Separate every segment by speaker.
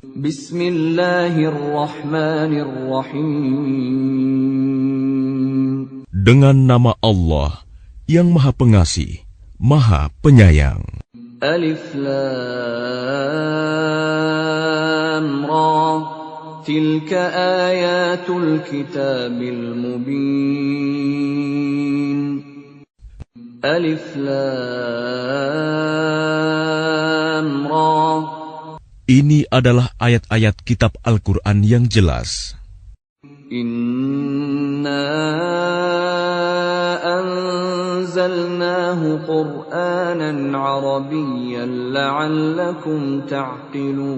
Speaker 1: Bismillahirrahmanirrahim.
Speaker 2: Dengan nama Allah yang Maha Pengasih, Maha Penyayang.
Speaker 1: Alif Lam Ra. Tilka ayatul kitabil mubin. Alif Lam Ra.
Speaker 2: Ini adalah ayat-ayat kitab Al-Quran yang jelas.
Speaker 1: Inna anzalnahu Qur'anan Arabiyyan la'allakum ta'qilun.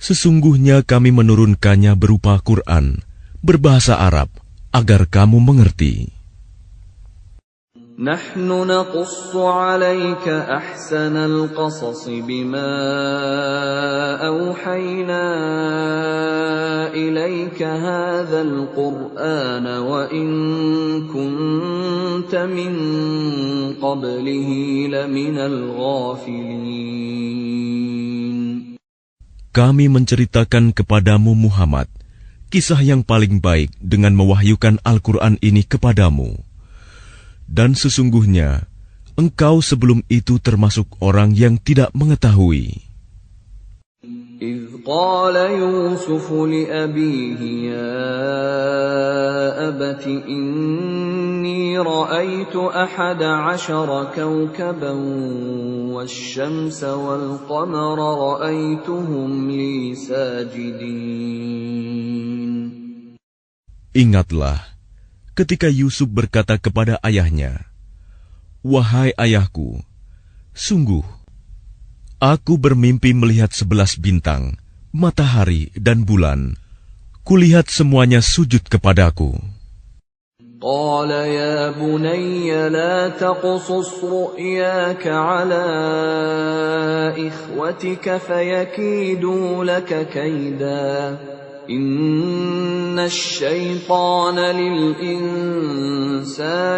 Speaker 2: Sesungguhnya kami menurunkannya berupa Quran, berbahasa Arab, agar kamu mengerti.
Speaker 1: Nahnu naqussu 'alaika ahsanal qasas bima awhayna ilayka hadzal qur'ana wa in kunta min qablihi laminal ghafilin.
Speaker 2: Kami menceritakan kepadamu Muhammad kisah yang paling baik dengan mewahyukan Al-Quran ini kepadamu. Dan sesungguhnya, engkau sebelum itu termasuk orang yang tidak mengetahui.
Speaker 1: إذ قال يوسف لأبيه يا أبت إني رأيت 11 كوكبا والشمس والقمر رأيتهم لي ساجدين.
Speaker 2: Ingatlah, ketika Yusuf berkata kepada ayahnya, "Wahai ayahku, sungguh, aku bermimpi melihat 11 bintang, matahari dan bulan. Kulihat semuanya sujud kepadaku."
Speaker 1: قال يا بني لا تقصص رؤياك على إخوتك فيكيدوا لك كيدا إن الشيطان للإنسان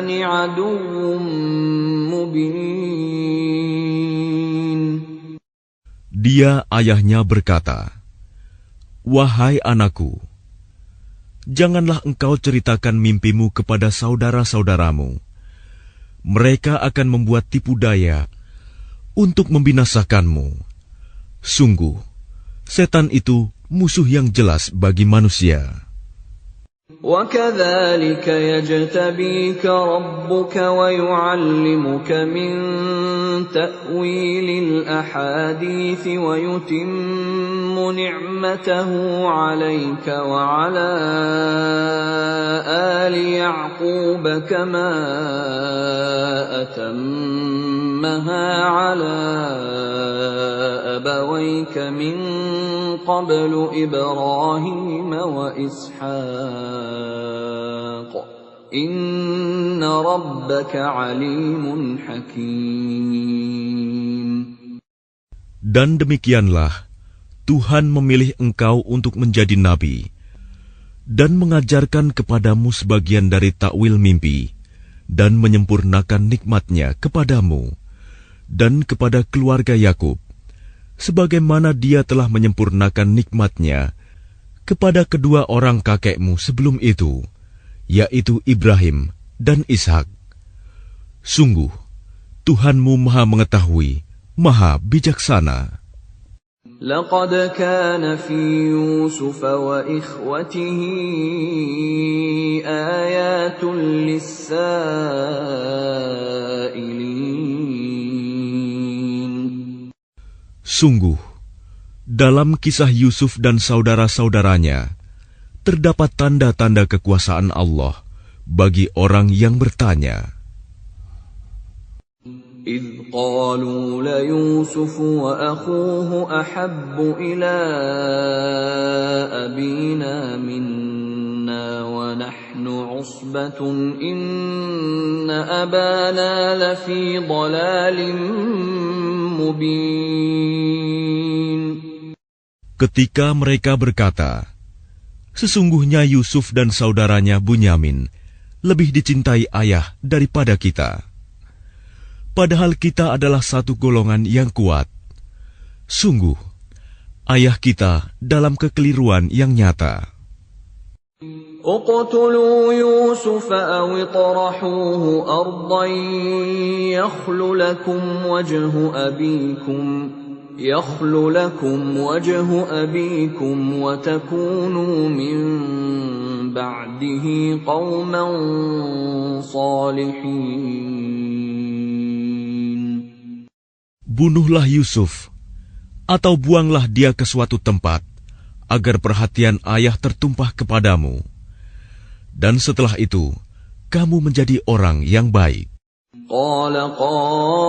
Speaker 1: عدو مبين.
Speaker 2: Dia ayahnya berkata, "Wahai anakku, janganlah engkau ceritakan mimpimu kepada saudara-saudaramu. Mereka akan membuat tipu daya untuk membinasakanmu. Sungguh, setan itu musuh yang jelas bagi manusia."
Speaker 1: وَكَذَلِكَ يَجْتَبِيكَ رَبُّكَ وَيُعَلِّمُكَ مِنْ تَأْوِيلِ الْأَحَادِيثِ وَيُتِمُّ نِعْمَتَهُ عَلَيْكَ وَعَلَى آلِ يَعْقُوبَ كَمَا أَتَمَّهَا عَلَى أَبَوَيْكَ مِنْ قَبْلُ إِبْرَاهِيمَ وَإِسْحَاقَ إِنَّ رَبَّكَ عَلِيمٌ حَكِيمٌ.
Speaker 2: Dan demikianlah Tuhan memilih engkau untuk menjadi nabi dan mengajarkan kepadamu sebagian dari takwil mimpi dan menyempurnakan nikmat-Nya kepadamu dan kepada keluarga Yakub, sebagaimana Dia telah menyempurnakan nikmat-Nya kepada kedua orang kakekmu sebelum itu, yaitu Ibrahim dan Ishak. Sungguh, Tuhanmu Maha Mengetahui, Maha Bijaksana.
Speaker 1: لقد كان في يوسف وإخوته آيات للسائلين.
Speaker 2: Sungguh, dalam kisah Yusuf dan saudara-saudaranya, terdapat tanda-tanda kekuasaan Allah bagi orang yang bertanya.
Speaker 1: إذ قالوا ليوسف وأخوه أحب إلى أبينا منا ونحن عصبة إن أبانا لفي ضلال مبين.
Speaker 2: Ketika mereka berkata, "Sesungguhnya Yusuf dan saudaranya Bunyamin lebih dicintai ayah daripada kita. Padahal kita adalah satu golongan yang kuat. Sungguh, ayah kita dalam kekeliruan yang nyata.
Speaker 1: اقتلوا يوسف أو اطرحوه أرضا يخل لكم وجه أبيكم وتكونوا من بعده قوما صالحين.
Speaker 2: Bunuhlah Yusuf, atau buanglah dia ke suatu tempat, agar perhatian ayah tertumpah kepadamu. Dan setelah itu, kamu menjadi orang yang baik.
Speaker 1: قال قائل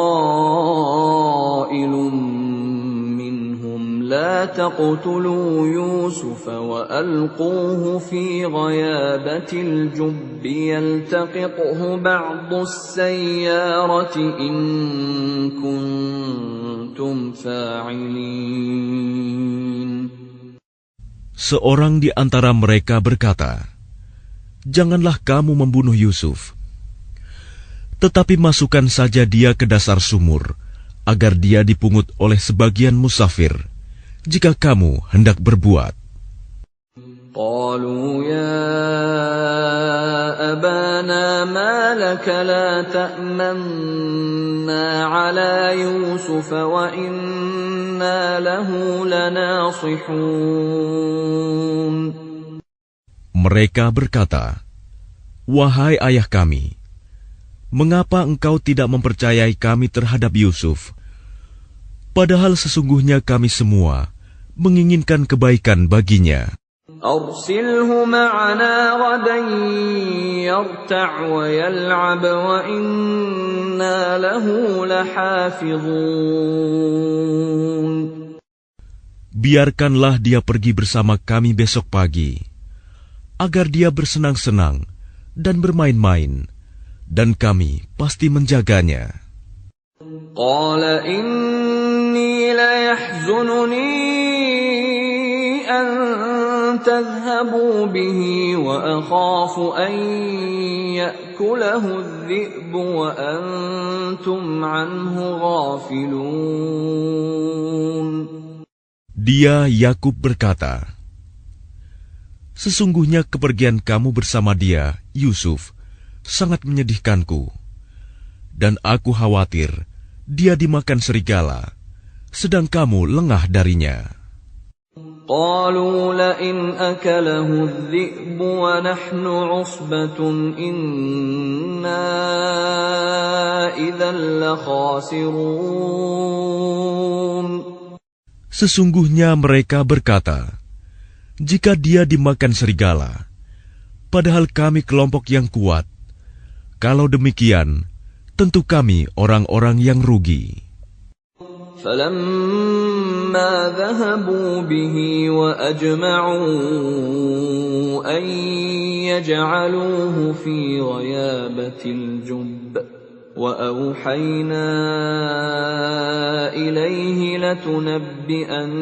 Speaker 1: منهم لا تقتلوا يوسف وألقوه في غيابة الجب يلتقطه بعض السيارة إن كنتم فاعلين.
Speaker 2: Seorang di antara mereka berkata, "Janganlah kamu membunuh Yusuf, tetapi masukkan saja dia ke dasar sumur, agar dia dipungut oleh sebagian musafir, jika kamu hendak berbuat."
Speaker 1: قالوا يا أبانا ما لك لا تأمنا على يوسف وإنا له لناصحون.
Speaker 2: Mereka berkata, "Wahai ayah kami, mengapa engkau tidak mempercayai kami terhadap Yusuf? Padahal sesungguhnya kami semua menginginkan kebaikan baginya.
Speaker 1: أرسله معنا غدا يرتع ويلعب وإنا له لحافظون.
Speaker 2: Biarkanlah dia pergi bersama kami besok pagi, agar dia bersenang-senang dan bermain-main, dan kami pasti menjaganya."
Speaker 1: قال إني ليحزنني أن تذهبوا به وأخاف أن يأكله الذئب وأنتم عنه غافلون.
Speaker 2: Dia Yakub berkata, "Sesungguhnya kepergian kamu bersama dia, Yusuf, sangat menyedihkanku, dan aku khawatir dia dimakan serigala, sedang kamu lengah darinya."
Speaker 1: قالوا لئن أكله الذئب ونحن عصبة إنا إذا لخاسرون.
Speaker 2: Sesungguhnya mereka berkata, "Jika dia dimakan serigala, padahal kami kelompok yang kuat, kalau demikian, tentu kami orang-orang yang rugi."
Speaker 1: فلما ذهبوا به وأجمعوا أن يجعلوه في غيابة الجب وأوحينا إليه لتنبئنهم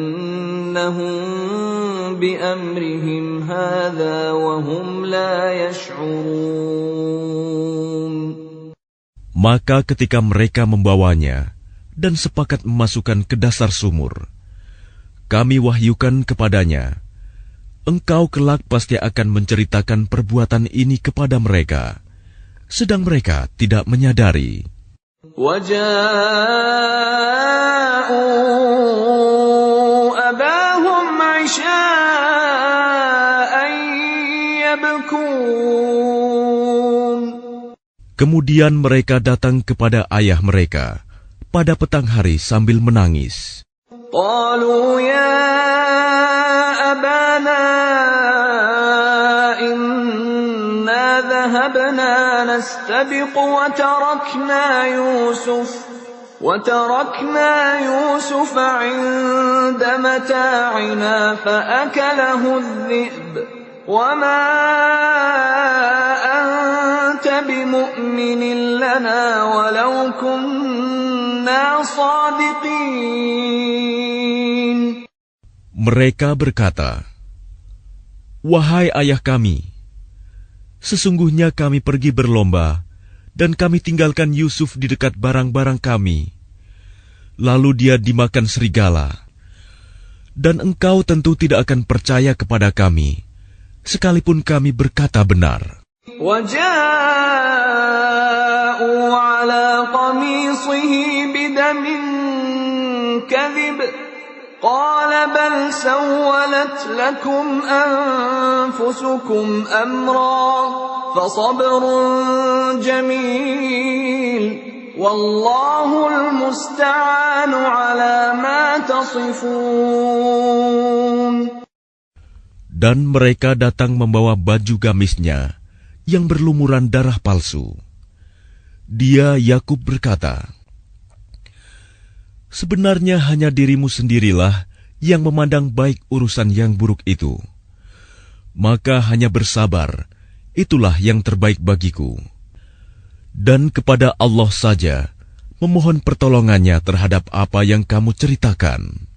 Speaker 1: بأمرهم هذا وهم لا يشعرون.
Speaker 2: Maka ketika mereka membawanya dan sepakat memasukkan ke dasar sumur, kami wahyukan kepadanya, "Engkau kelak pasti akan menceritakan perbuatan ini kepada mereka," sedang mereka tidak menyadari.
Speaker 1: وَجَاءُوا أَبَاهُمْ عِشَاءً يَبْكُونَ.
Speaker 2: Kemudian mereka datang kepada ayah mereka pada petang hari sambil menangis.
Speaker 1: قالوا يا أبانا إنا ذهبنا نستبق وتركنا يوسف عند متاعنا فأكله الذئب وما أنت بمؤمن لنا ولو كنا صادقين.
Speaker 2: Mereka berkata, "Wahai ayah kami, sesungguhnya kami pergi berlomba dan kami tinggalkan Yusuf di dekat barang-barang kami. Lalu dia dimakan serigala. Dan engkau tentu tidak akan percaya kepada kami, sekalipun kami berkata benar.
Speaker 1: وَجَاءُوا عَلَى قَمِيصِهِ بِدَمٍ كَذِبٍ قَالَ بَلْ سَوَّلَتْ لَكُمْ أَنفُسُكُمْ أَمْرًا فَصَبْرٌ جَمِيلٌ وَاللَّهُ الْمُسْتَعَانُ عَلَى مَا تَصِفُونَ.
Speaker 2: Dan mereka datang membawa baju gamisnya yang berlumuran darah palsu. Dia, Yakub, berkata, sebenarnya hanya dirimu sendirilah yang memandang baik urusan yang buruk itu. Maka hanya bersabar, itulah yang terbaik bagiku. Dan kepada Allah saja memohon pertolongannya terhadap apa yang kamu ceritakan.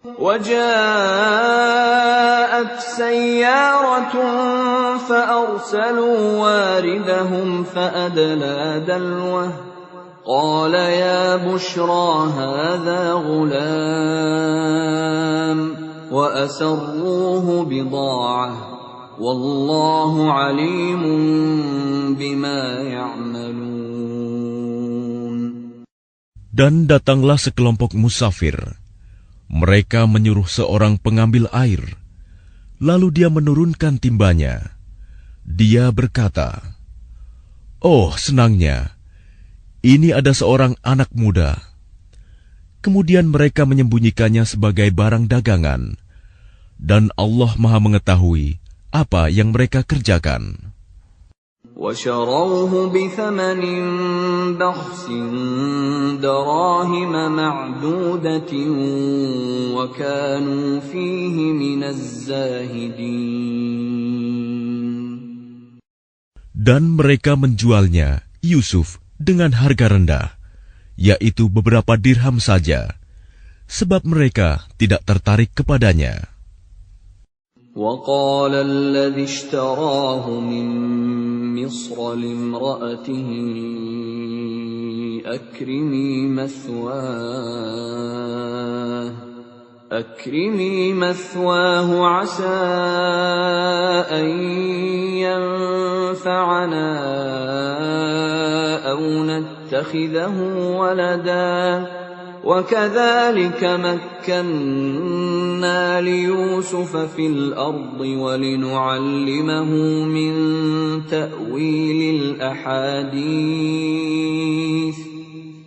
Speaker 1: وَجَاءَتْ سَيَّارَةٌ فَأَرْسَلُوا وَارِدَهُمْ فَأَدْلَىٰ دَلْوَهُ قَالَ يَا بُشْرَىٰ هَٰذَا غُلَامٌ وَأَسَرُّوهُ بِضَاعَةً وَاللَّهُ عَلِيمٌ بِمَا يَعْمَلُونَ.
Speaker 2: Dan datanglah sekelompok musafir. Mereka menyuruh seorang pengambil air, lalu dia menurunkan timbanya. Dia berkata, oh senangnya, ini ada seorang anak muda. Kemudian mereka menyembunyikannya sebagai barang dagangan, dan Allah Maha mengetahui apa yang mereka kerjakan.
Speaker 1: وَشَرَوْهُ بِثَمَنٍ بَخْسٍ دَرَاهِمَ مَعْدُودَةٍ وَكَانُوا فِيهِ مِنَ الزَّاهِدِينَ.
Speaker 2: Dan mereka menjualnya, Yusuf, dengan harga rendah, yaitu beberapa dirham saja, sebab mereka tidak tertarik kepadanya.
Speaker 1: وَقَالَ الَّذِي اشْتَرَاهُ مِن مِّصْرَ لِامْرَأَتِهِ أَكْرِمِي مَثْوَاهُ عَسَىٰ أَن يَنفَعَنَا أَوْ نَتَّخِذَهُ وَلَدًا وَكَذَلِكَ مَكَّنَّا لِيُوسُفَ فِي الْأَرْضِ وَلِنُعَلِّمَهُ مِن تَأْوِيلِ الْأَحَادِيثِ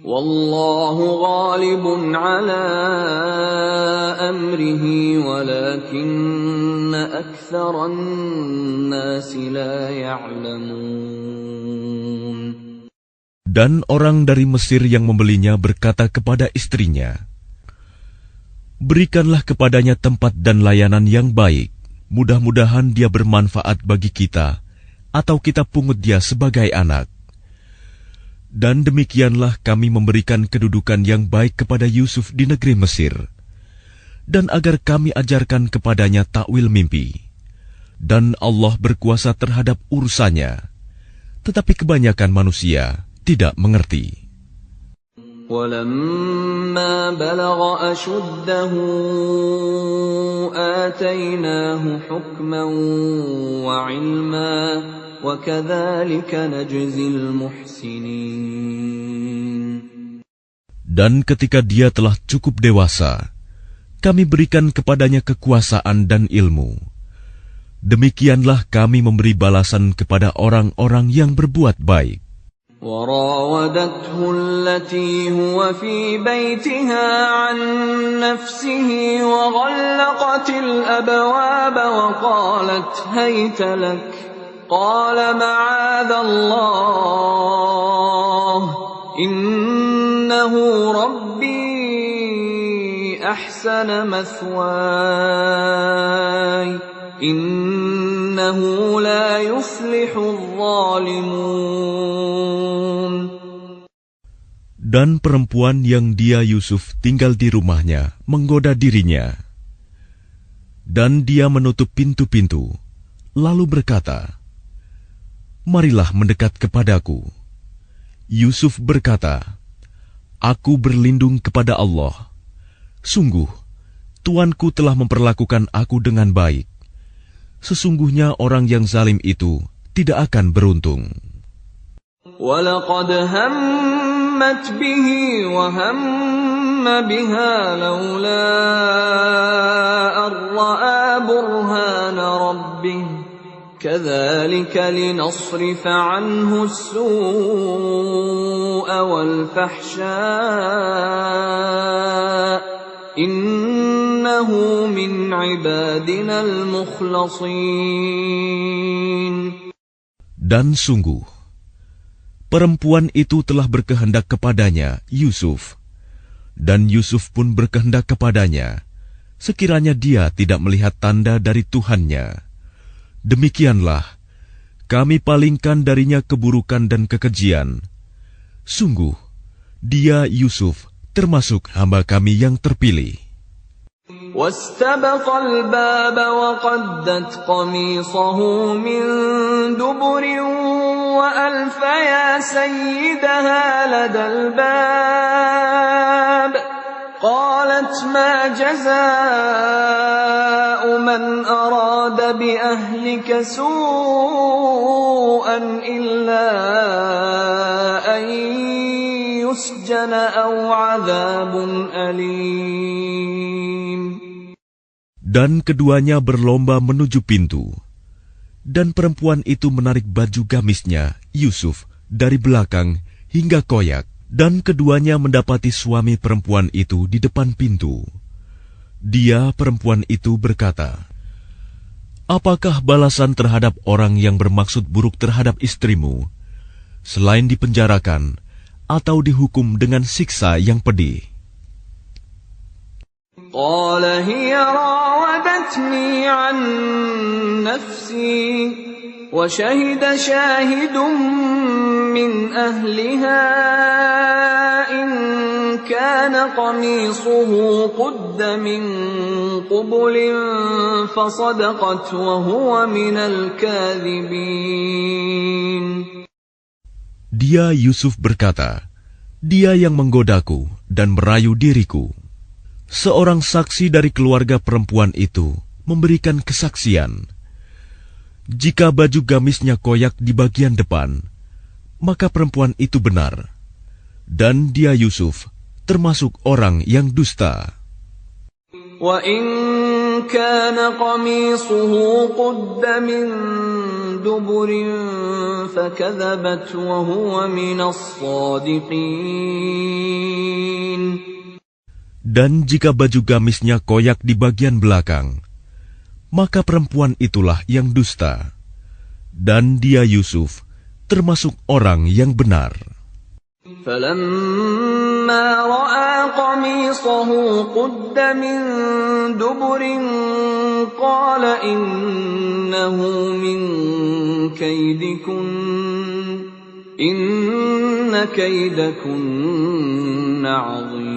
Speaker 1: وَاللَّهُ غَالِبٌ عَلَىٰ أَمْرِهِ وَلَكِنَّ أَكْثَرَ النَّاسِ لَا يَعْلَمُونَ.
Speaker 2: Dan orang dari Mesir yang membelinya berkata kepada istrinya, berikanlah kepadanya tempat dan layanan yang baik. Mudah-mudahan dia bermanfaat bagi kita, atau kita pungut dia sebagai anak. Dan demikianlah kami memberikan kedudukan yang baik kepada Yusuf di negeri Mesir, dan agar kami ajarkan kepadanya takwil mimpi. Dan Allah berkuasa terhadap urusannya, tetapi kebanyakan manusia tidak mengerti.
Speaker 1: وَلَمَّا بَلَغَ أَشُدَّهُ آتَيْنَاهُ حُكْمًا وَعِلْمًا وَكَذَلِكَ نَجْزِي الْمُحْسِنِينَ.
Speaker 2: Dan ketika dia telah cukup dewasa, kami berikan kepadanya kekuasaan dan ilmu. Demikianlah kami memberi balasan kepada orang-orang yang berbuat baik.
Speaker 1: وراودته التي هو في بيتها عن نفسه وغلقت الأبواب وقالت هيت لك قال معاذ الله إنه ربي أحسن مثواي إنه لا يفلح الظالمون.
Speaker 2: Dan perempuan yang dia Yusuf tinggal di rumahnya menggoda dirinya. Dan dia menutup pintu-pintu, lalu berkata, marilah mendekat kepadaku. Yusuf berkata, aku berlindung kepada Allah. Sungguh, Tuanku telah memperlakukan aku dengan baik. Sesungguhnya orang yang zalim itu tidak akan beruntung.
Speaker 1: وَلَقَدْ هَمَّتْ بِهِ وَهَمَّ بِهَا لَوْلَا أَن رَّأَىٰ بُرْهَانَ رَبِّهِ كَذَٰلِكَ لِنَصْرِفَ عَنْهُ السُّوءَ وَالْفَحْشَاءَ إِنَّهُ مِنْ عِبَادِنَا الْمُخْلَصِينَ.
Speaker 2: Dan sungguh, perempuan itu telah berkehendak kepadanya, Yusuf. Dan Yusuf pun berkehendak kepadanya, sekiranya dia tidak melihat tanda dari Tuhannya. Demikianlah, kami palingkan darinya keburukan dan kekejian. Sungguh, dia Yusuf termasuk hamba kami yang terpilih.
Speaker 1: وَاسْتَبَقَ الْبَابَ وَقَدَّتْ قَمِيصَهُ مِنْ دُبُرٍ وَأَلْفَ يَا سَيِّدَهَا لَدَى الْبَابِ قَالَتْ مَا جَزَاءُ مَنْ أَرَادَ بِأَهْلِكَ سُوءًا إِلَّا أَنْ يُسْجَنَ أَوْ عَذَابٌ أَلِيمٌ.
Speaker 2: Dan keduanya berlomba menuju pintu. Dan perempuan itu menarik baju gamisnya, Yusuf, dari belakang hingga koyak. Dan keduanya mendapati suami perempuan itu di depan pintu. Dia, perempuan itu, berkata, "Apakah balasan terhadap orang yang bermaksud buruk terhadap istrimu, selain dipenjarakan atau dihukum dengan siksa yang pedih?"
Speaker 1: قال هي راودتني عن نفسي وشهد شاهد من أهلها إن كان قميصه قد من قبل فصدقت وهو من الكاذبين.
Speaker 2: Dia Yusuf berkata, "Dia yang menggodaku dan merayu diriku." Seorang saksi dari keluarga perempuan itu memberikan kesaksian. Jika baju gamisnya koyak di bagian depan, maka perempuan itu benar. Dan dia Yusuf termasuk orang yang dusta.
Speaker 1: وَإِنْ كَانَ قَمِيصُهُ قُدَّ مِنْ دُبُرٍ فَكَذَبَتْ وَهُوَ مِنَ الصَّادِقِينَ.
Speaker 2: Dan jika baju gamisnya koyak di bagian belakang, maka perempuan itulah yang dusta. Dan dia Yusuf termasuk orang yang benar.
Speaker 1: فَلَمَّا رَأَى قَمِيصَهُ قُدَّ مِنْ دُبُرٍ قَالَ إِنَّهُ مِنْ كَيْدِكُنَّ إِنَّ كَيْدَكُنَّ عَظِيمٌ.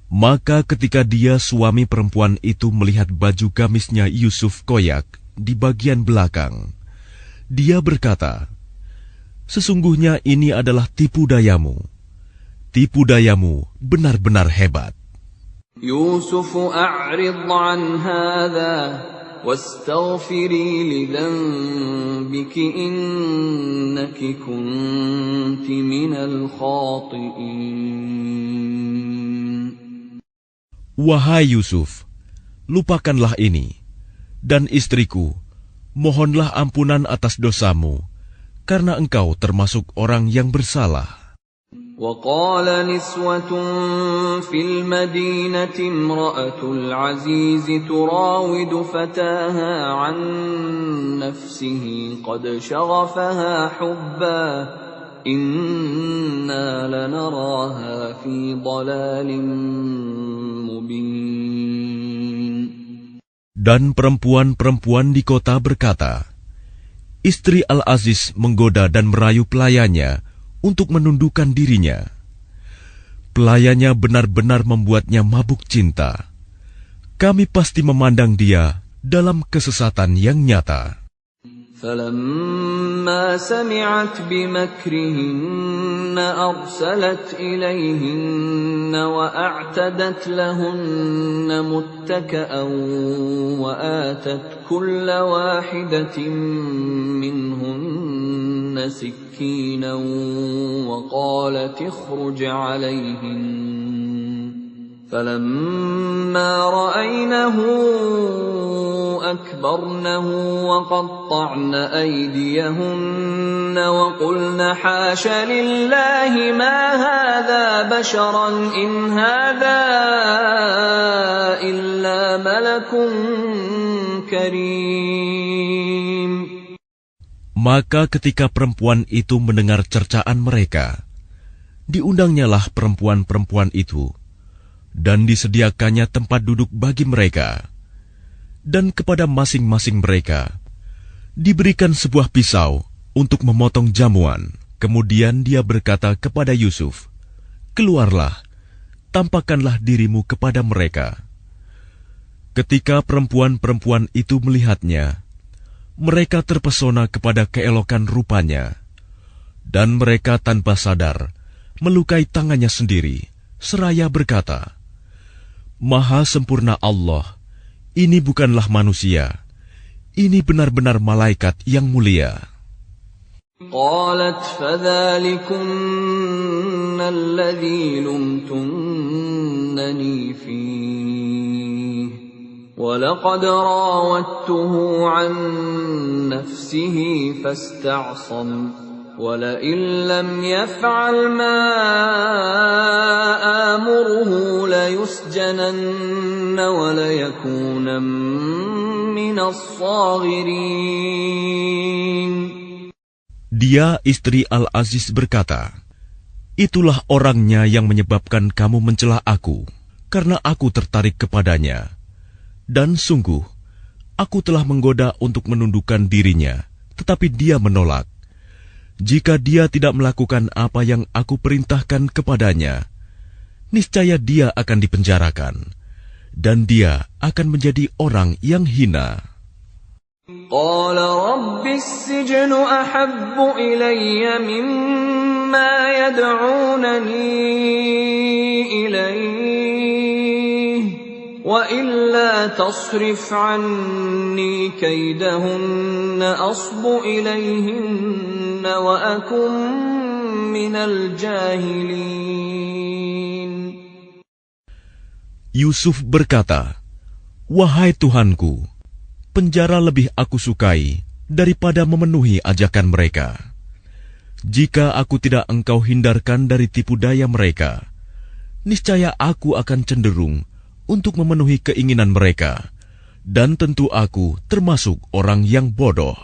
Speaker 2: Maka ketika dia suami perempuan itu melihat baju gamisnya Yusuf koyak di bagian belakang, dia berkata, "Sesungguhnya ini adalah tipu dayamu. Tipu dayamu benar-benar hebat."
Speaker 1: يوسف أعرض عن هذا واستغفري لذنبك إنك كنت من الخاطئين.
Speaker 2: Wahai Yusuf, lupakanlah ini, dan istriku, mohonlah ampunan atas dosamu, karena engkau termasuk orang yang bersalah.
Speaker 1: وقال نسوة في المدينة امرأة العزيز تراود فتاها عن نفسه قد شغفها حبا إنا لنراها في ضلال مبين.
Speaker 2: Dan perempuan-perempuan di kota berkata, "Istri Al-Aziz menggoda dan merayu pelayannya untuk menundukkan dirinya. Pelayannya benar-benar membuatnya mabuk cinta. Kami pasti memandang dia dalam kesesatan yang nyata."
Speaker 1: فلما سمعت بمكرهن أرسلت إليهن وأعتدت لهن متكأ وآتت كل واحدة منهن سكينا وقالت اخرج عليهن فلما رأينه أكبرنه وقطعن أيديهن وقلن حاش لله ما هذا بشرا إن هذا إلا ملك كريم.
Speaker 2: Maka ketika perempuan itu mendengar cercaan mereka, diundangnyalah perempuan-perempuan itu, dan disediakannya tempat duduk bagi mereka. Dan kepada masing-masing mereka diberikan sebuah pisau untuk memotong jamuan. Kemudian dia berkata kepada Yusuf, "Keluarlah, tampakkanlah dirimu kepada mereka." Ketika perempuan-perempuan itu melihatnya, mereka terpesona kepada keelokan rupanya, dan mereka tanpa sadar melukai tangannya sendiri, seraya berkata, "Maha sempurna Allah, ini bukanlah manusia, ini benar-benar malaikat yang mulia."
Speaker 1: قالت فذلكن الذي لمتنني فيه ولقد راودته عن نفسه فاستعصم ولئن لم يفعل ما آمره ليسجنن وليكون من الصاغرين.
Speaker 2: Dia, istri Al-Aziz, berkata, "Itulah orangnya yang menyebabkan kamu mencela aku, karena aku tertarik kepadanya. Dan sungguh, aku telah menggoda untuk menundukkan dirinya, tetapi dia menolak. Jika dia tidak melakukan apa yang aku perintahkan kepadanya, niscaya dia akan dipenjarakan, dan dia akan menjadi orang yang hina."
Speaker 1: قال رب السجن أحب إلي مما يدعونني إليه وإلا تصرف عني كيدهن أصب إليهن وأكن من الجاهلين.
Speaker 2: Yusuf berkata, "Wahai Tuhanku, penjara lebih aku sukai daripada memenuhi ajakan mereka. Jika aku tidak Engkau hindarkan dari tipu daya mereka, niscaya aku akan cenderung untuk memenuhi keinginan mereka, dan tentu aku termasuk orang yang bodoh."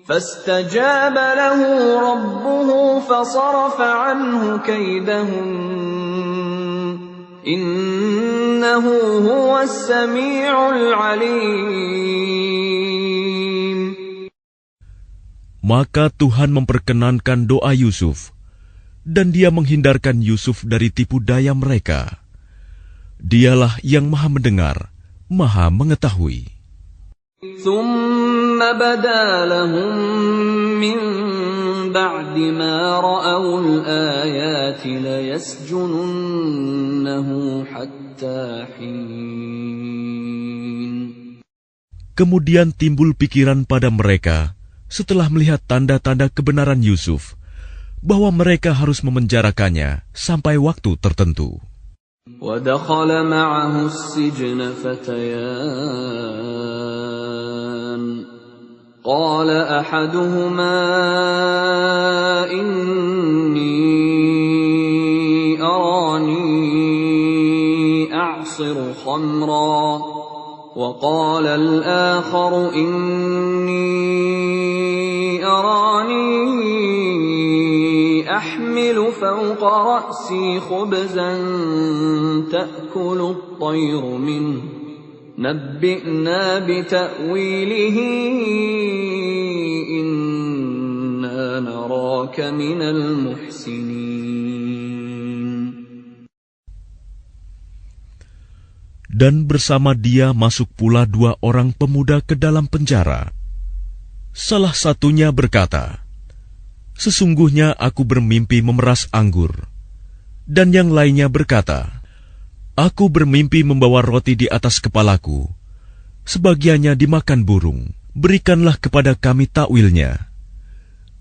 Speaker 1: فاستجاب له ربه فصرف عنه كيدهن إنه هو السميع العليم.
Speaker 2: Maka Tuhan memperkenankan doa Yusuf, dan Dia menghindarkan Yusuf dari tipu daya mereka. Dialah yang Maha Mendengar, Maha Mengetahui.
Speaker 1: ثم بدا لهم من بعد ما رأوا الآيات ليسجننه حتى حين.
Speaker 2: Kemudian timbul pikiran pada mereka setelah melihat tanda-tanda kebenaran Yusuf, bahwa mereka harus memenjarakannya sampai waktu tertentu.
Speaker 1: وَدَخَلَ مَعَهُ السِّجْنَ فَتَيَانِ قَالَ أَحَدُهُمَا إِنِّي أَرَانِي أَعْصِرُ خَمْرًا وَقَالَ الْآخَرُ إِنِّي أَرَانِي أحمل فوق رأسي خبزا تأكل الطير منه نبئنا بتأويله إنا نراك من المحسنين.
Speaker 2: Dan bersama dia masuk pula 2 orang pemuda ke dalam penjara. Salah satunya berkata, "Sesungguhnya aku bermimpi memeras anggur." Dan yang lainnya berkata, "Aku bermimpi membawa roti di atas kepalaku. Sebagiannya dimakan burung. Berikanlah kepada kami takwilnya.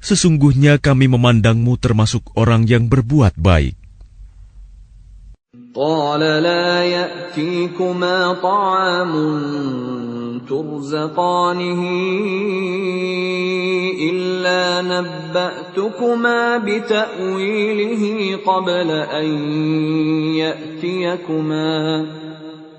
Speaker 2: Sesungguhnya kami memandangmu termasuk orang yang berbuat baik."
Speaker 1: قال لا يأتيكما طعام ترزقانه إلا نبأتكما بتأويله قبل أن يأتيكما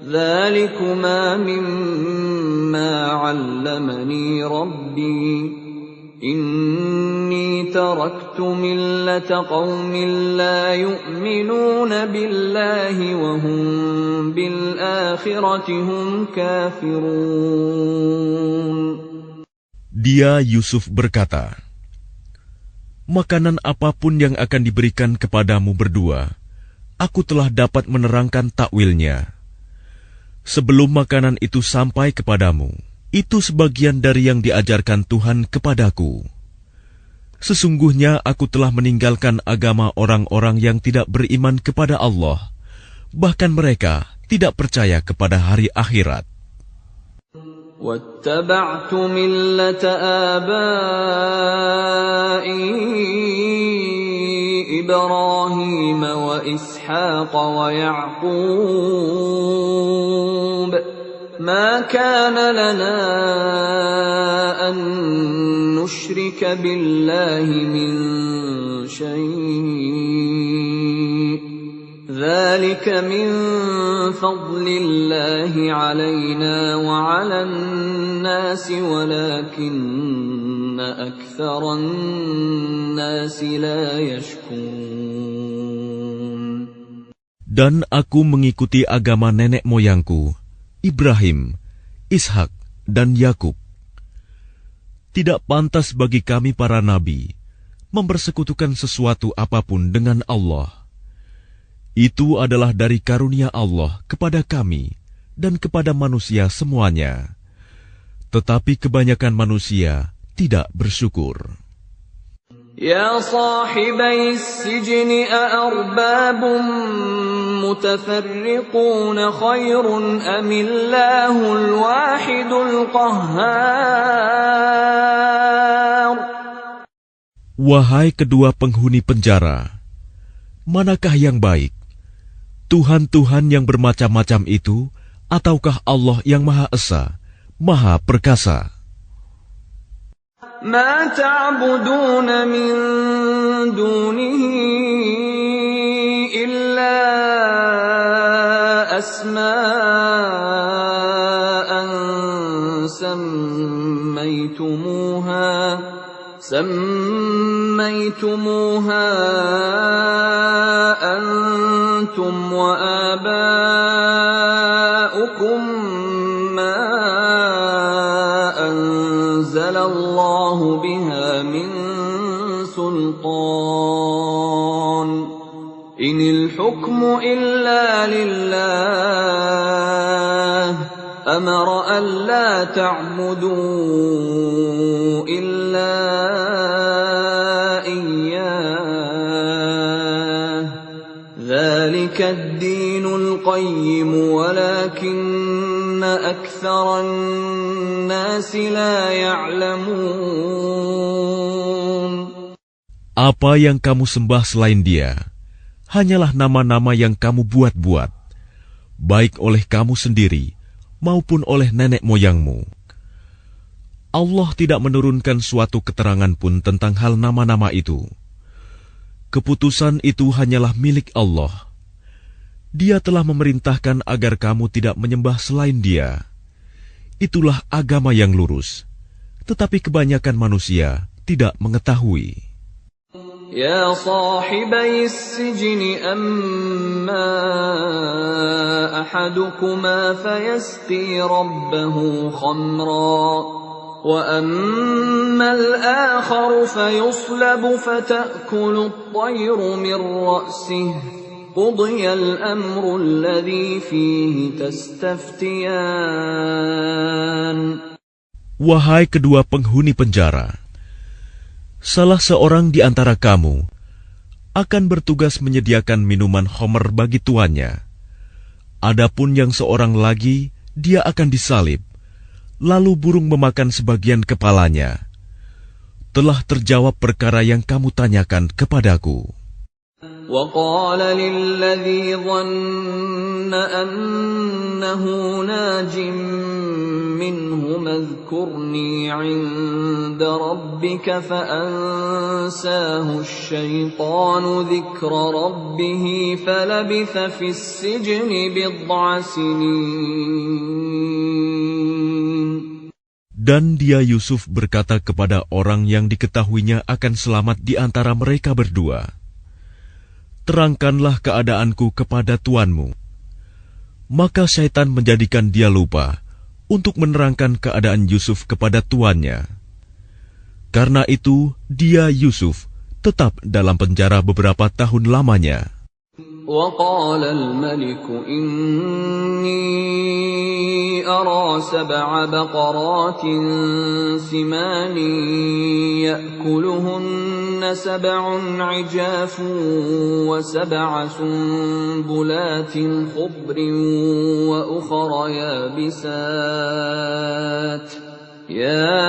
Speaker 1: ذلكما مما علمني ربي إني تركت ملة قوم لا يؤمنون بالله وهم بالآخرة هم كافرون.
Speaker 2: Dia Yusuf berkata, "Makanan apapun yang akan diberikan kepadamu berdua, aku telah dapat menerangkan takwilnya. Sebelum makanan itu sampai kepadamu, itu sebagian dari yang diajarkan Tuhan kepadaku. Sesungguhnya aku telah meninggalkan agama orang-orang yang tidak beriman kepada Allah, bahkan mereka tidak percaya kepada hari akhirat.
Speaker 1: وَاتَّبَعْتُ مِلَّةَ آبَائِي إِبْرَاهِيمَ وَإِسْحَاقَ وَيَعْقُوبَ مَا كَانَ لَنَا أَن نُّشْرِكَ بِاللَّهِ مِن شَيْءٍ ذَلِكَ مِن فَضْلِ اللَّهِ عَلَيْنَا وَعَلَى النَّاسِ وَلَكِنَّ أَكْثَرَ النَّاسِ لَا يَشْكُرُونَ.
Speaker 2: Dan aku mengikuti agama nenek moyangku, Ibrahim, Ishak, dan Yakub. Tidak pantas bagi kami para nabi mempersekutukan sesuatu apapun dengan Allah. Itu adalah dari karunia Allah kepada kami dan kepada manusia semuanya. Tetapi kebanyakan manusia tidak bersyukur.
Speaker 1: يا صاحبي السجن أأرباب متفرقون خير أم الله الواحد القهار.
Speaker 2: Wahai kedua penghuni penjara, manakah yang baik? Tuhan-Tuhan yang bermacam-macam itu, ataukah Allah yang Maha Esa, Maha Perkasa?
Speaker 1: ما تعبدون من دونه إلا أسماء سميتموها أنتم وآباؤكم ما أنزل الله بها من سلطان إن الحكم إلا لله أمر ألا تعبدوا إلا إياه ذلك الدين القيم ولكن أكثر الناس لا يعلمون.
Speaker 2: Apa yang kamu sembah selain Dia hanyalah nama-nama yang kamu buat-buat, baik oleh kamu sendiri maupun oleh nenek moyangmu. Allah tidak menurunkan suatu keterangan pun tentang hal nama-nama itu. Keputusan itu hanyalah milik Allah. Dia telah memerintahkan agar kamu tidak menyembah selain Dia. Itulah agama yang lurus, tetapi kebanyakan manusia tidak mengetahui.
Speaker 1: يا صاحبي السجن أما أحدكما فيسقي ربه خمرا وأما الآخر فيصلب فتأكل الطير من رأسه قُضِيَ الْأَمْرُ الَّذِي فِيهِ تَسْتَفْتِيَانِ.
Speaker 2: Wahai kedua penghuni penjara, salah seorang di antara kamu akan bertugas menyediakan minuman khamr bagi tuannya. Adapun yang seorang lagi, dia akan disalib, lalu burung memakan sebagian kepalanya. Telah terjawab perkara yang kamu tanyakan kepadaku.
Speaker 1: وَقَالَ لِلَّذِي ظَنَّ أَنَّهُ نَاجٍ مِّنْهُمَ اذْكُرْنِي عِندَ رَبِّكَ فَأَنسَاهُ الشَّيْطَانُ ذِكْرَ رَبِّهِ فَلَبِثَ فِي السِّجْنِ بِضْعَ سِنِينَ.
Speaker 2: Dan dia Yusuf berkata kepada orang yang diketahuinya akan selamat di antara mereka berdua, terangkanlah keadaanku kepada tuanmu. Maka syaitan menjadikan dia lupa untuk menerangkan keadaan Yusuf kepada tuannya. Karena itu, dia Yusuf tetap dalam penjara beberapa tahun lamanya.
Speaker 1: وَقَالَ الْمَلِكُ إِنِّي أَرَى 7 بَقَرَاتٍ سِمَانٍ يَأْكُلُهُنَّ 7 عِجَافٌ و7 سُنبُلَاتٍ خُضْرٍ وَأُخَرَ يَابِسَاتٍ يَا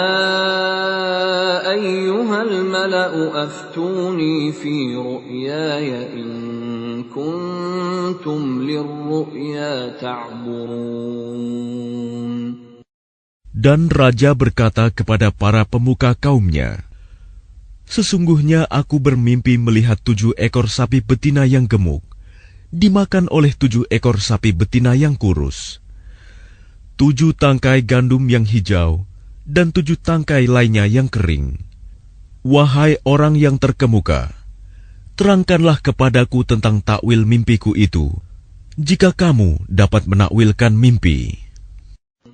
Speaker 1: أَيُّهَا الْمَلَأُ أَفْتُونِي فِي رُؤْيَايَ إِن كُنتُمْ لِلرُّؤْيَا تَعْبُرُونَ.
Speaker 2: Dan raja berkata kepada para pemuka kaumnya, sesungguhnya aku bermimpi melihat 7 ekor sapi betina yang gemuk dimakan oleh 7 ekor sapi betina yang kurus, 7 tangkai gandum yang hijau, dan 7 tangkai lainnya yang kering. Wahai orang yang terkemuka, terangkanlah kepadaku tentang takwil mimpiku itu, jika kamu dapat menakwilkan mimpi.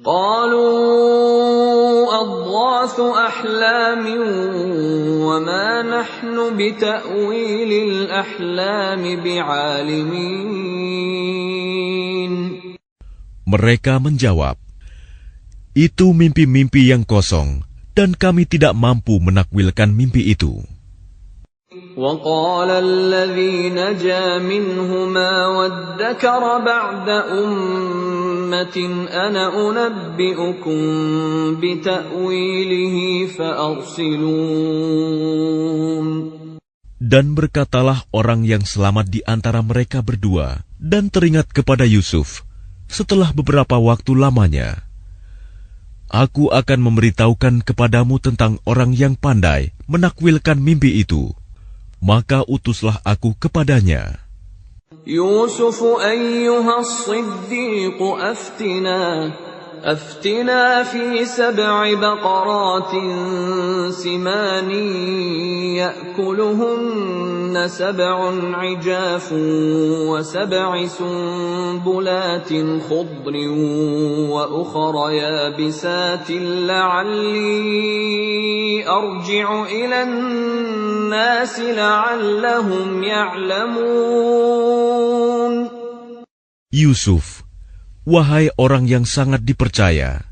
Speaker 1: قالوا أضغاث أحلام وما نحن بتأويل الأحلام بعالمين.
Speaker 2: Mereka menjawab, itu mimpi-mimpi yang kosong, dan kami tidak mampu menakwilkan mimpi itu.
Speaker 1: وقال الذي نجا منهما وادكر بعد أمة أنا أنبئكم بتأويله فأرسلون.
Speaker 2: Dan berkatalah orang yang selamat di antara mereka berdua dan teringat kepada Yusuf setelah beberapa waktu lamanya, aku akan memberitahukan kepadamu tentang orang yang pandai menakwilkan mimpi itu. Maka utuslah aku kepadanya.
Speaker 1: Yusuf ayyuha as-siddiq aftina fi 7 baqaratin simanin ya'kuluhunna 7 'ijafun wa 7 sunbulatin khudrin wa ukhra yabisatin la'alli arji'u ila an-nas la'allahum ya'lamun.
Speaker 2: Yusuf, wahai orang yang sangat dipercaya,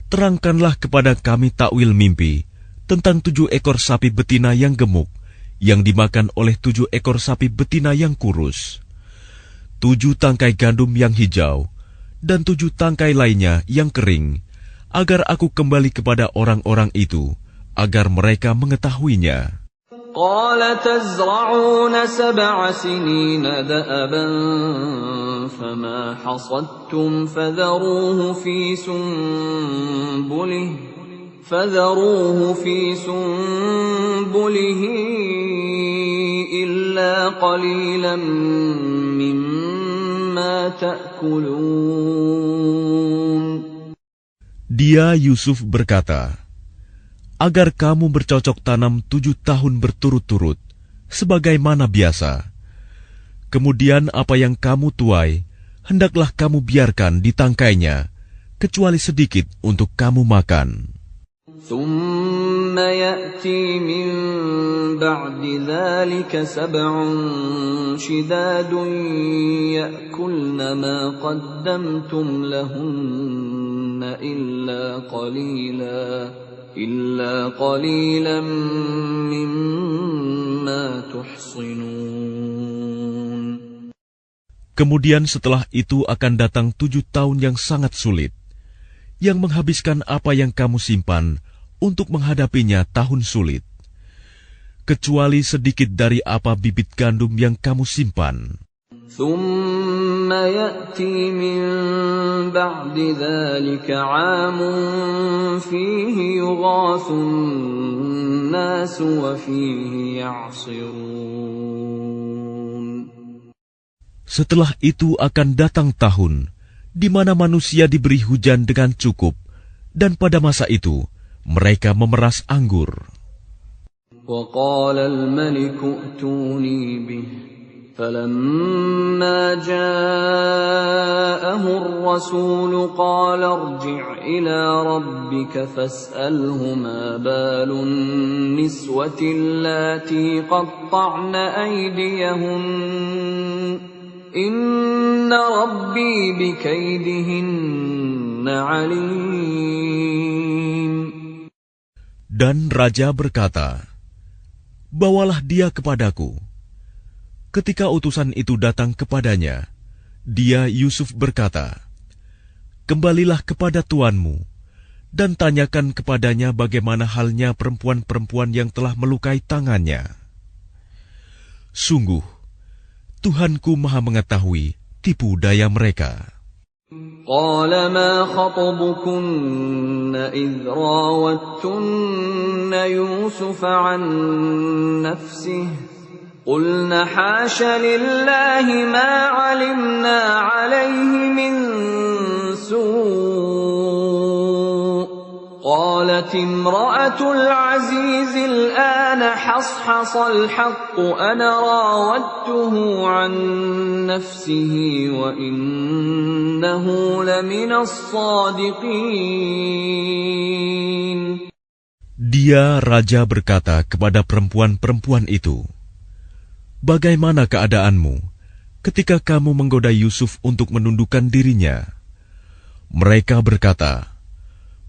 Speaker 2: terangkanlah kepada kami takwil mimpi tentang 7 ekor sapi betina yang gemuk yang dimakan oleh 7 ekor sapi betina yang kurus, 7 tangkai gandum yang hijau, dan 7 tangkai lainnya yang kering, agar aku kembali kepada orang-orang itu, agar mereka mengetahuinya.
Speaker 1: قال تزرعون 7 سنين دأبا فما حصدتم فذروه في سنبله إلا قليلا مما تأكلون.
Speaker 2: Dia Yusuf berkata, agar kamu bercocok tanam 7 tahun berturut-turut, sebagaimana biasa. Kemudian apa yang kamu tuai, hendaklah kamu biarkan ditangkainya, kecuali sedikit untuk kamu makan.
Speaker 1: ثم يأتي من بعد ذلك 7 شداد يأكلن ما قدمتم لهن إلا قليلا مما تحصنون.
Speaker 2: Kemudian setelah itu akan datang 7 tahun yang sangat sulit, yang menghabiskan apa yang kamu simpan untuk menghadapinya tahun sulit, kecuali sedikit dari apa bibit gandum yang kamu simpan.
Speaker 1: ثم يأتي من بعد ذلك عام فيه يغاث الناس وفيه يعصرون.
Speaker 2: Setelah itu akan datang tahun di mana manusia diberi hujan dengan cukup, dan pada masa itu mereka memeras anggur.
Speaker 1: وقال الملك ائتوني به فلما جاءه الرسول قال ارجع إلى ربك فاسأله ما بال النسوة اللاتي قطعن أيديهن إن ربي بكيدهن عليم.
Speaker 2: Dan raja berkata, "Bawalah dia kepadaku." Ketika utusan itu datang kepadanya, dia Yusuf berkata, "Kembalilah kepada tuanmu dan tanyakan kepadanya bagaimana halnya perempuan-perempuan yang telah melukai tangannya. Sungguh, Tuhanku Maha mengetahui tipu daya mereka."
Speaker 1: قال ما خطبكن إذ راوتن يوسف عن نفسه قلنا حاش لله ما علمنا عليه من سوء قالت امرأة العزيز الآن حصحص الحق أنا راودته عن نفسه وإنه لمن الصادقين.
Speaker 2: Dia raja berkata kepada perempuan-perempuan itu, "Bagaimana keadaanmu ketika kamu menggoda Yusuf untuk menundukkan dirinya?" Mereka berkata,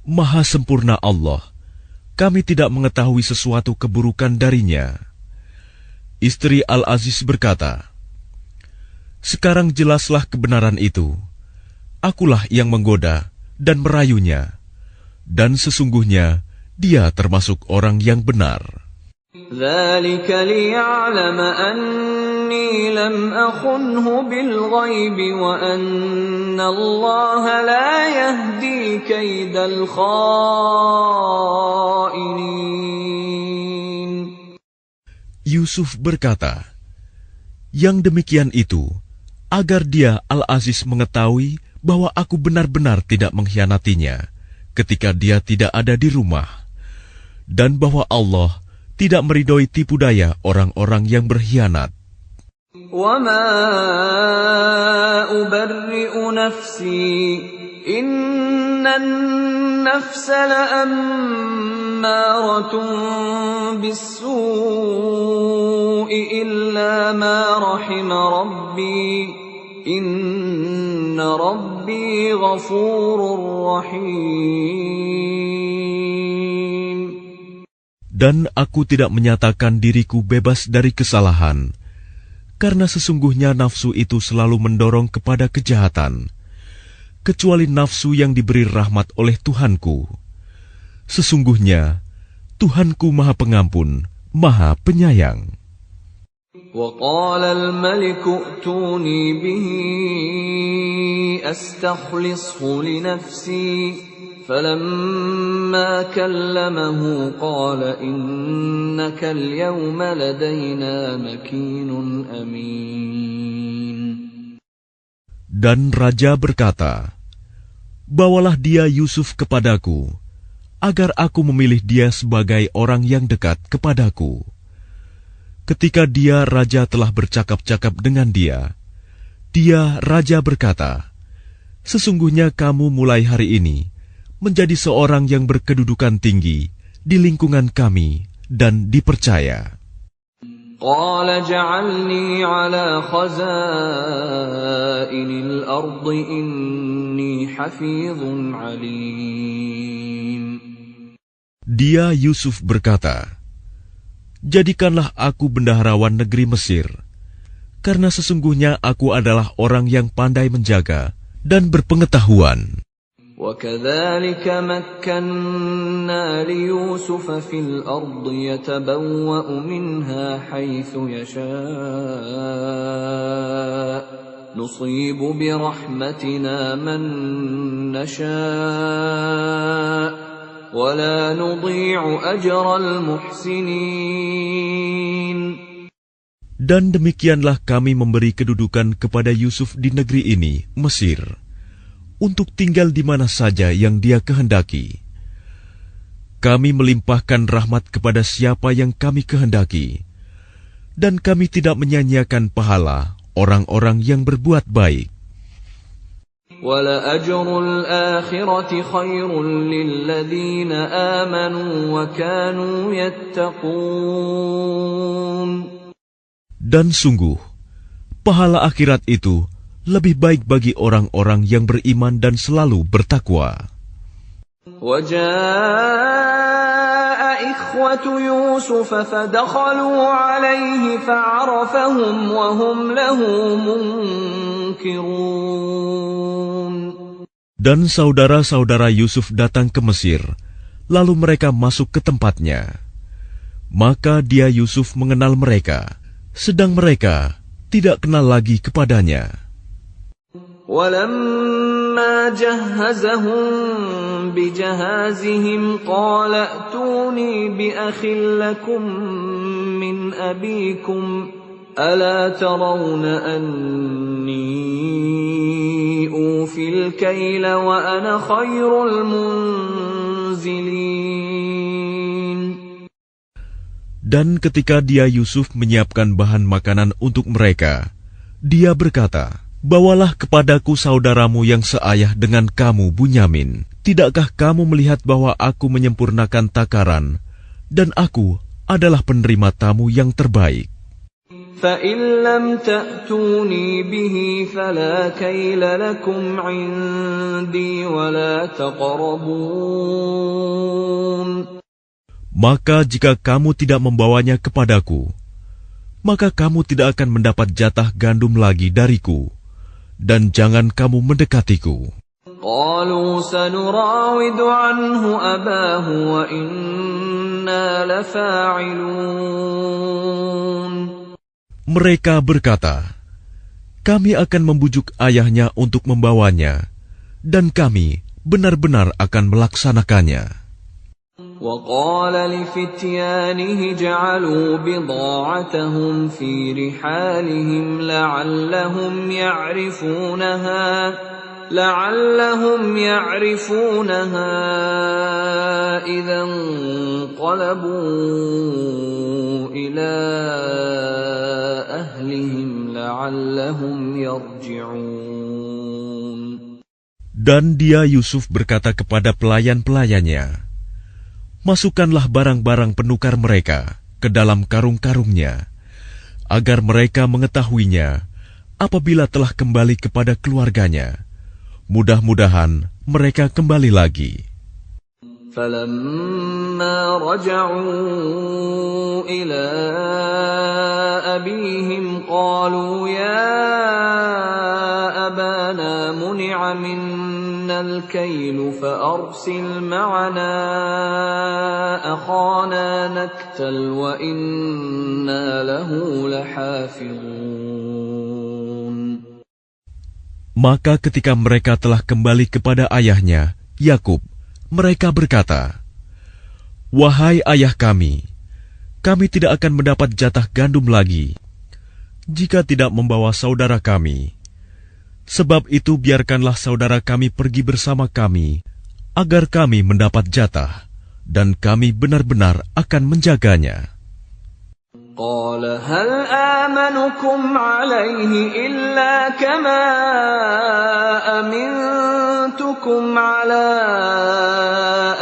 Speaker 2: "Maha sempurna Allah, kami tidak mengetahui sesuatu keburukan darinya." Istri Al-Aziz berkata, "Sekarang jelaslah kebenaran itu. Akulah yang menggoda dan merayunya, dan sesungguhnya dia termasuk orang yang benar."
Speaker 1: ذلك ليعلم أني لم أخنه بالغيب وأن الله لا يهدي كيد الخائنين.
Speaker 2: Yusuf berkata, "Yang demikian itu agar dia Al-Aziz mengetahui bahwa aku benar-benar tidak mengkhianatinya ketika dia tidak ada di rumah, dan bahwa Allah tidak meridhoi tipu daya orang-orang yang berkhianat."
Speaker 1: وَمَا أُبَرِّئُ نَفْسِي إِنَّ النَّفْسَ لَأَمَّارَةٌ بِالسُّوءِ إِلَّا مَا رَحِمَ رَبِّي إِنَّ رَبِّي غَفُورٌ رَّحِيمٌ.
Speaker 2: Dan aku tidak menyatakan diriku bebas dari kesalahan, karena sesungguhnya nafsu itu selalu mendorong kepada kejahatan, kecuali nafsu yang diberi rahmat oleh Tuhanku. Sesungguhnya Tuhanku Maha Pengampun, Maha Penyayang.
Speaker 1: وَقَالَ الْمَلِكُ ائْتُونِي بِهِ أَسْتَخْلِصْهُ لِنَفْسِي فَلَمَّا كَلَّمَهُ قَالَ إِنَّكَ الْيَوْمَ لَدَيْنَا مَكِينٌ أَمِينٌ.
Speaker 2: Dan raja berkata, "Bawalah dia Yusuf kepadaku, agar aku memilih dia sebagai orang yang dekat kepadaku." Ketika dia raja telah bercakap-cakap dengan dia raja berkata, "Sesungguhnya kamu mulai hari ini menjadi seorang yang berkedudukan tinggi di lingkungan kami dan dipercaya.
Speaker 1: قال اجعلني على خزائن الأرض إني حفيظ عليم.
Speaker 2: Dia Yusuf berkata, jadikanlah aku bendaharawan negeri Mesir, karena sesungguhnya aku adalah orang yang pandai menjaga dan berpengetahuan.
Speaker 1: وكذلك مكنا ليوسف في الأرض يتبوأ منها حيث يشاء نصيب برحمتنا من نشاء ولا نضيع أجر المحسنين.
Speaker 2: Dan demikianlah kami memberi kedudukan kepada Yusuf di negeri ini, Mesir, untuk tinggal di mana saja yang dia kehendaki. Kami melimpahkan rahmat kepada siapa yang kami kehendaki, dan kami tidak menyanyiakan pahala orang-orang yang berbuat baik.
Speaker 1: وَلَأَجْرُ الْآخِرَةِ خَيْرٌ لِلَّذِينَ آمَنُوا وَكَانُوا يَتَّقُونَ.
Speaker 2: Dan sungguh, pahala akhirat itu lebih baik bagi orang-orang yang beriman dan selalu bertakwa.
Speaker 1: وَجَاءَ إِخْوَةُ يُوسُفَ فَدَخَلُوا عَلَيْهِ فَعَرَفَهُمْ وَهُمْ لَهُ مُنكِرُونَ.
Speaker 2: Dan saudara-saudara Yusuf datang ke Mesir, lalu mereka masuk ke tempatnya. Maka dia Yusuf mengenal mereka, sedang mereka tidak kenal lagi kepadanya.
Speaker 1: وَلَمَّا جَهَّزَهُم بِجَهَازِهِمْ قَالَ ائْتُونِي بِأَخٍ لَّكُم مِّنْ أَبِيكُمْ أَلَا تَرَوْنَ أَنِّي أُوفِي الْكَيْلَ وَأَنَا خَيْرُ الْمُنزِلِينَ.
Speaker 2: Dan ketika dia Yusuf menyiapkan bahan makanan untuk mereka, dia berkata, bawalah kepadaku saudaramu yang seayah dengan kamu, Bunyamin. Tidakkah kamu melihat bahwa aku menyempurnakan takaran, dan aku adalah penerima tamu yang terbaik?
Speaker 1: فَإِن لَّمْ تَأْتُونِي بِهِ فَلَا كَيْلَ لَكُمْ عِندِي وَلَا تَقْرَبُونَ.
Speaker 2: Maka jika kamu tidak membawanya kepadaku, maka kamu tidak akan mendapat jatah gandum lagi dariku, dan jangan kamu mendekatiku.
Speaker 1: قَالُوا سَنُرَاوِدُ عَنْهُ أَبَاهُ وَإِنَّا لَفَاعِلُونَ.
Speaker 2: Mereka berkata, kami akan membujuk ayahnya untuk membawanya, dan kami benar-benar akan melaksanakannya.
Speaker 1: وَقَالَ لِفِتْيَانِهِ اجْعَلُوا بِضَاعَتَهُمْ فِي رِحَالِهِمْ لَعَلَّهُمْ يَعْرِفُونَهَا إِذَا انقَلَبُوا إِلَى أَهْلِهِمْ لَعَلَّهُمْ يَرْجِعُونَ.
Speaker 2: Dan dia Yusuf berkata kepada pelayan-pelayannya, masukkanlah barang-barang penukar mereka ke dalam karung-karungnya, agar mereka mengetahuinya apabila telah kembali kepada keluarganya. Mudah-mudahan mereka kembali lagi.
Speaker 1: فَلَمَّا رَجَعُوا إِلَى أَبِيهِمْ قَالُوا يَا أَبَانَا مُنِعَ مِنَّا الْكَيْلُ فَأَرْسِلْ مَعَنَا أَخَانَا نَكْتَلْ وَإِنَّا لَهُ لَحَافِظُونَ.
Speaker 2: Maka ketika mereka telah kembali kepada ayahnya, Yakub, mereka berkata, wahai ayah kami tidak akan mendapat jatah gandum lagi jika tidak membawa saudara kami. Sebab itu biarkanlah saudara kami pergi bersama kami, agar kami mendapat jatah, dan kami benar-benar akan menjaganya.
Speaker 1: قال هل آمنكم عليه إلا كما أمنتكم أدلكم على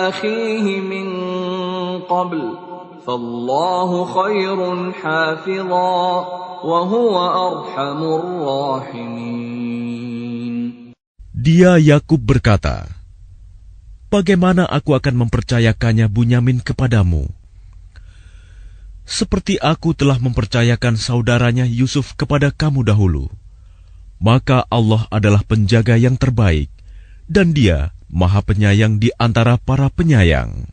Speaker 1: أخيه من قبل فالله خير حافظا وهو أرحم الراحمين.
Speaker 2: Dia Yakub berkata, bagaimana aku akan mempercayakannya Bunyamin kepadamu? Seperti aku telah mempercayakan saudaranya Yusuf kepada kamu dahulu. Maka Allah adalah penjaga yang terbaik, dan Dia Maha Penyayang di antara para penyayang.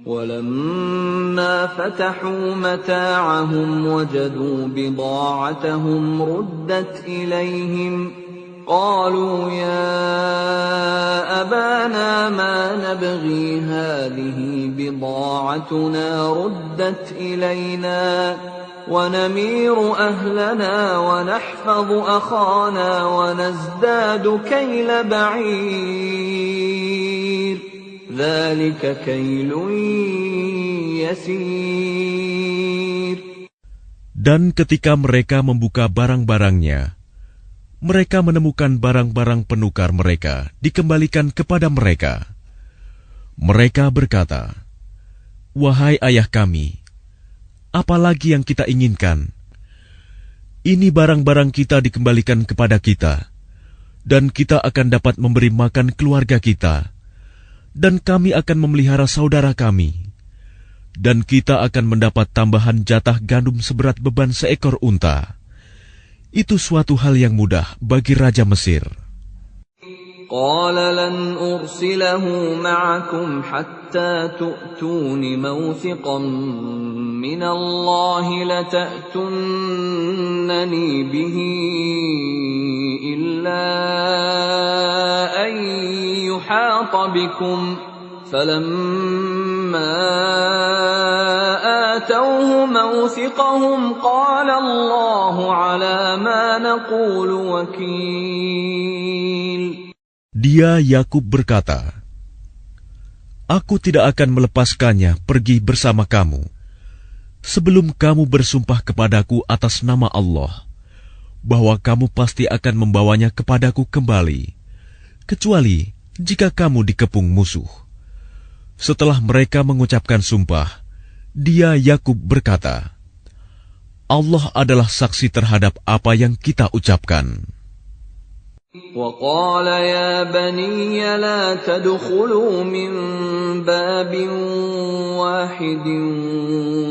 Speaker 1: وَلَمَّا فَتَحُوا مَتَاعَهُمْ وَجَدُوا بِضَاعَتَهُمْ رُدَّتْ إِلَيْهِمْ قَالُوا يَا أَبَانَا مَا نَبْغِي هَٰذِهِ بِضَاعَتُنَا رُدَّتْ إِلَيْنَا وَنَمِيرُ أَهْلَنَا وَنَحْفَظُ أَخَانَا وَنَزْدَادُ كَيْلَ بَعِيرٍ ذَلِكَ كَيْلٌ يَسِيرٌ.
Speaker 2: Dan ketika mereka membuka barang-barangnya, mereka menemukan barang-barang penukar mereka dikembalikan kepada mereka. Mereka berkata, wahai ayah kami, apa lagi yang kita inginkan? Ini barang-barang kita dikembalikan kepada kita, dan kita akan dapat memberi makan keluarga kita, dan kami akan memelihara saudara kami, dan kita akan mendapat tambahan jatah gandum seberat beban seekor unta. Itu suatu hal yang mudah bagi Raja Mesir.
Speaker 1: قال لن أرسله معكم حتى تؤتون موثقا من الله لتأتونني به إلا أن يحاط بكم فلما آتوه موثقهم قال الله على ما نقول وكيل.
Speaker 2: Dia Yakub berkata, aku tidak akan melepaskannya pergi bersama kamu sebelum kamu bersumpah kepadaku atas nama Allah bahwa kamu pasti akan membawanya kepadaku kembali, kecuali jika kamu dikepung musuh. Setelah mereka mengucapkan sumpah, dia Yakub berkata, Allah adalah saksi terhadap apa yang kita ucapkan.
Speaker 1: وقال يا بني لا تدخلوا من باب واحد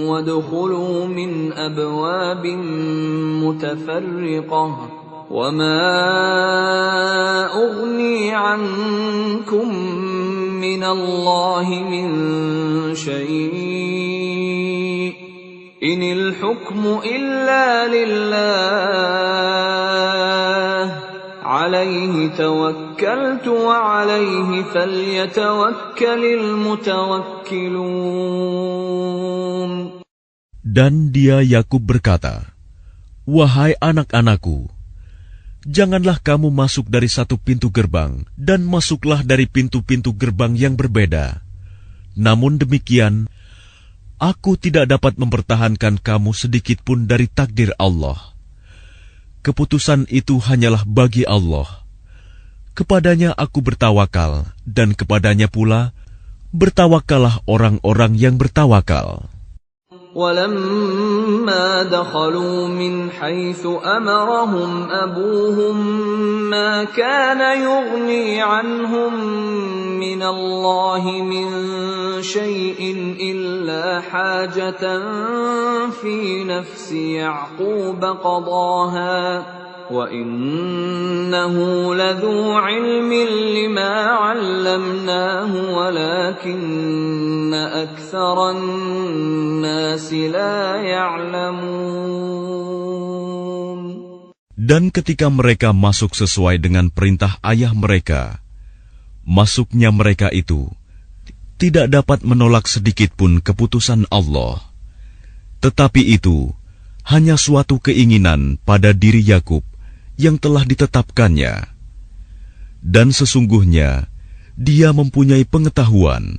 Speaker 1: وادخلوا من أبواب متفرقة وما أغني عنكم من الله من شيء إن الحكم إلا لله عليه توكلت وعليه فليتوكل المتوكلون.
Speaker 2: Dan dia Yakub berkata, wahai anak-anakku, janganlah kamu masuk dari satu pintu gerbang dan masuklah dari pintu-pintu gerbang yang berbeda. Namun demikian, aku tidak dapat mempertahankan kamu sedikit pun dari takdir Allah. Keputusan itu hanyalah bagi Allah. Kepadanya aku bertawakal, dan kepadanya pula bertawakallah orang-orang yang bertawakal.
Speaker 1: وَلَمَّا دَخَلُوا مِنْ حَيْثُ أَمَرَهُمْ أَبُوهُمْ مَا كَانَ يُغْنِي عَنْهُمْ مِنَ اللَّهِ مِنْ شَيْءٍ إِلَّا حَاجَةً فِي نَفْسِ يَعْقُوبَ قَضَاهَا وَإِنَّهُ لَذُو عِلْمٍ لِمَا عَلَّمْنَاهُ وَلَكِنَّ أَكْثَرَ النَّاسِ لَا يَعْلَمُونَ.
Speaker 2: Dan ketika mereka masuk sesuai dengan perintah ayah mereka, masuknya mereka itu tidak dapat menolak sedikit pun keputusan Allah. Tetapi itu hanya suatu keinginan pada diri Yakub yang telah ditetapkannya. Dan sesungguhnya dia mempunyai pengetahuan,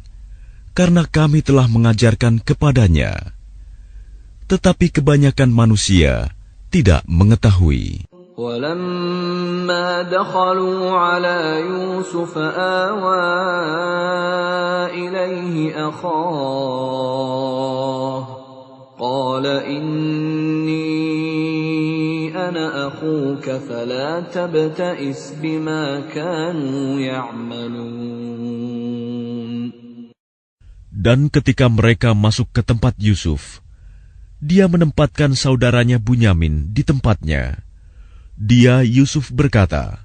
Speaker 2: karena kami telah mengajarkan kepadanya. Tetapi kebanyakan manusia tidak mengetahui.
Speaker 1: ولما دخلوا على يوسف آوى إليه أخاه قال إني أنا أخوك فلا تبتئس بما كانوا يعملون.
Speaker 2: Dan ketika mereka masuk ke tempat Yusuf, dia menempatkan saudaranya Bunyamin di tempatnya. Dia, Yusuf, berkata,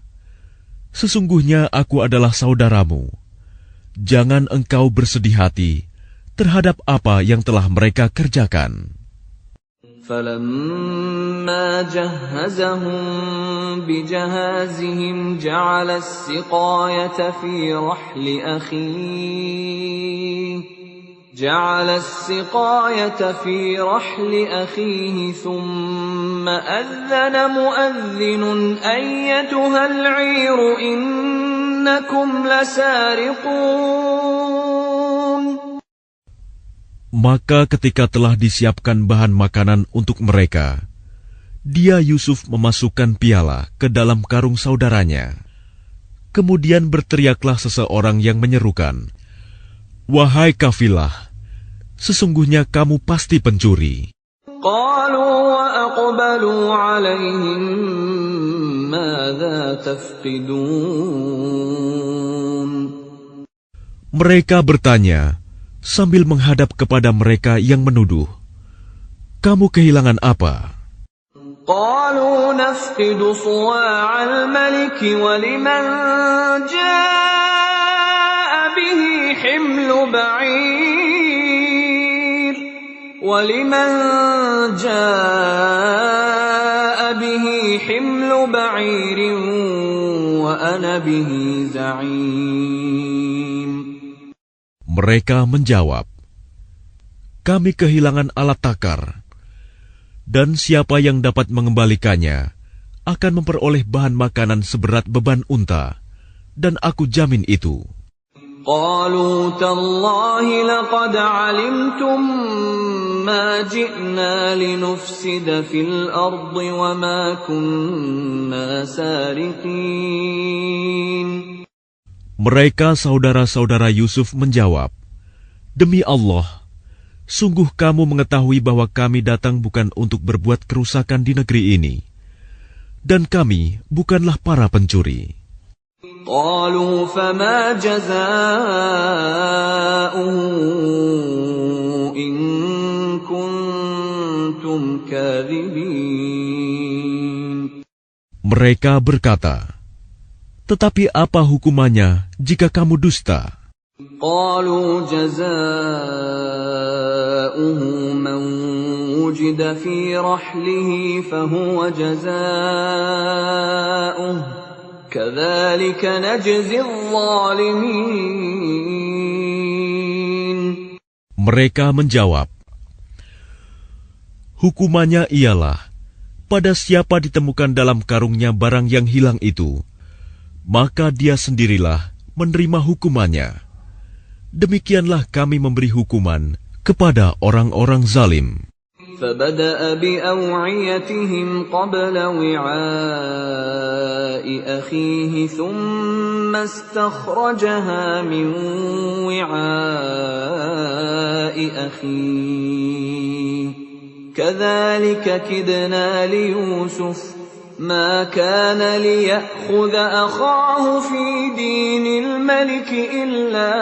Speaker 2: "Sesungguhnya aku adalah saudaramu. Jangan engkau bersedih hati terhadap apa yang telah mereka kerjakan."
Speaker 1: فَلَمَّا جَهَّزَهُم بِجَهَازِهِمْ جَعَلَ السِّقَايَةَ فِي رَحْلِ أَخِيهِ ثُمَّ أَذَّنَ مُؤَذِّنٌ أَيَّتُهَا الْعِيرُ إِنَّكُمْ لَسَارِقُونَ.
Speaker 2: Maka ketika telah disiapkan bahan makanan untuk mereka, dia Yusuf memasukkan piala ke dalam karung saudaranya. Kemudian berteriaklah seseorang yang menyerukan, "Wahai kafilah, sesungguhnya kamu pasti pencuri."
Speaker 1: قالوا وأقبلوا عليهم ماذا تفقدون.
Speaker 2: Mereka bertanya sambil menghadap kepada mereka yang menuduh, "Kamu kehilangan apa?"
Speaker 1: قالوا نفقد صواع الملك ولمن جاء به حمل بعير وأنا به زعيم.
Speaker 2: Mereka menjawab, "Kami kehilangan alat takar, dan siapa yang dapat mengembalikannya akan memperoleh bahan makanan seberat beban unta, dan aku jamin itu."
Speaker 1: قالوا تالله لقد علمتم ما جئنا لنفسد في الأرض وما كنا سارقين.
Speaker 2: Mereka saudara-saudara Yusuf menjawab, "Demi Allah, sungguh kamu mengetahui bahwa kami datang bukan untuk berbuat kerusakan di negeri ini, dan kami bukanlah para pencuri."
Speaker 1: قالوا فما جزاؤه إن كنتم كاذبين.
Speaker 2: Mereka berkata, "Tetapi apa hukumannya jika kamu dusta?"
Speaker 1: قالوا جزاؤه من وجد في رحله فهو جزاؤه كذلك نجزي الظالمين.
Speaker 2: Mereka menjawab, "Hukumannya ialah pada siapa ditemukan dalam karungnya barang yang hilang itu, maka dia sendirilah menerima hukumannya. Demikianlah kami memberi hukuman kepada orang-orang zalim."
Speaker 1: فبدأ بأوعيتهم قبل وعاء أخيه ثم استخرجها من وعاء أخيه كذلك كدنا ليوسف ما كان ليأخذ أخاه في دين الملك إلا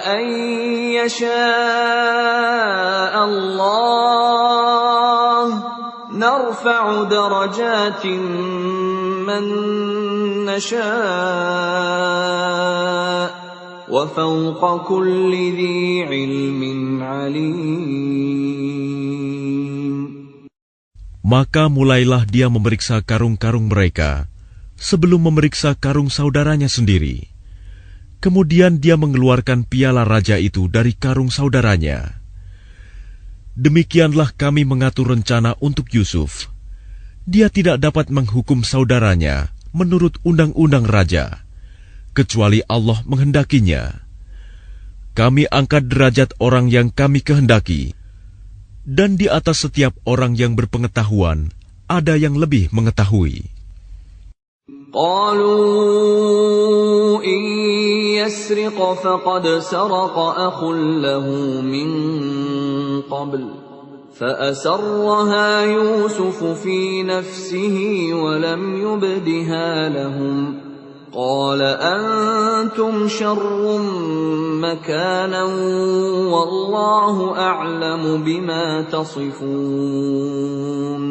Speaker 1: أن يشاء الله نرفع درجات من نشاء وفوق كل ذي علم عليم.
Speaker 2: Maka mulailah dia memeriksa karung-karung mereka sebelum memeriksa karung saudaranya sendiri. Kemudian dia mengeluarkan piala raja itu dari karung saudaranya. Demikianlah kami mengatur rencana untuk Yusuf. Dia tidak dapat menghukum saudaranya menurut undang-undang raja, kecuali Allah menghendakinya. Kami angkat derajat orang yang kami kehendaki, dan di atas setiap orang yang berpengetahuan ada yang lebih mengetahui.
Speaker 1: قالوا إن يسرق فقد سرق أخ له من قبل فأسرها يوسف في نفسه ولم يبدها لهم قال أنتم شر مكانا والله أعلم بما تصفون.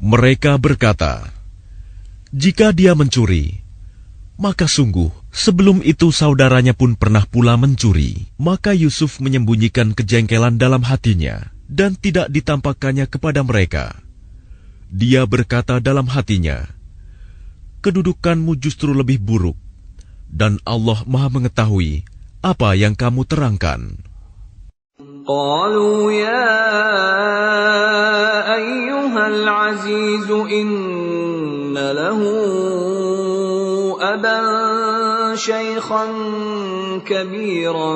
Speaker 2: Mereka berkata, jika dia mencuri, maka sungguh sebelum itu saudaranya pun pernah pula mencuri. Maka Yusuf menyembunyikan kejengkelan dalam hatinya dan tidak ditampakkannya kepada mereka. Dia berkata dalam hatinya, kedudukanmu justru lebih buruk, dan Allah Maha mengetahui apa yang kamu terangkan.
Speaker 1: قالوا يا أيها العزيز إن له أبا شيخا كبيرا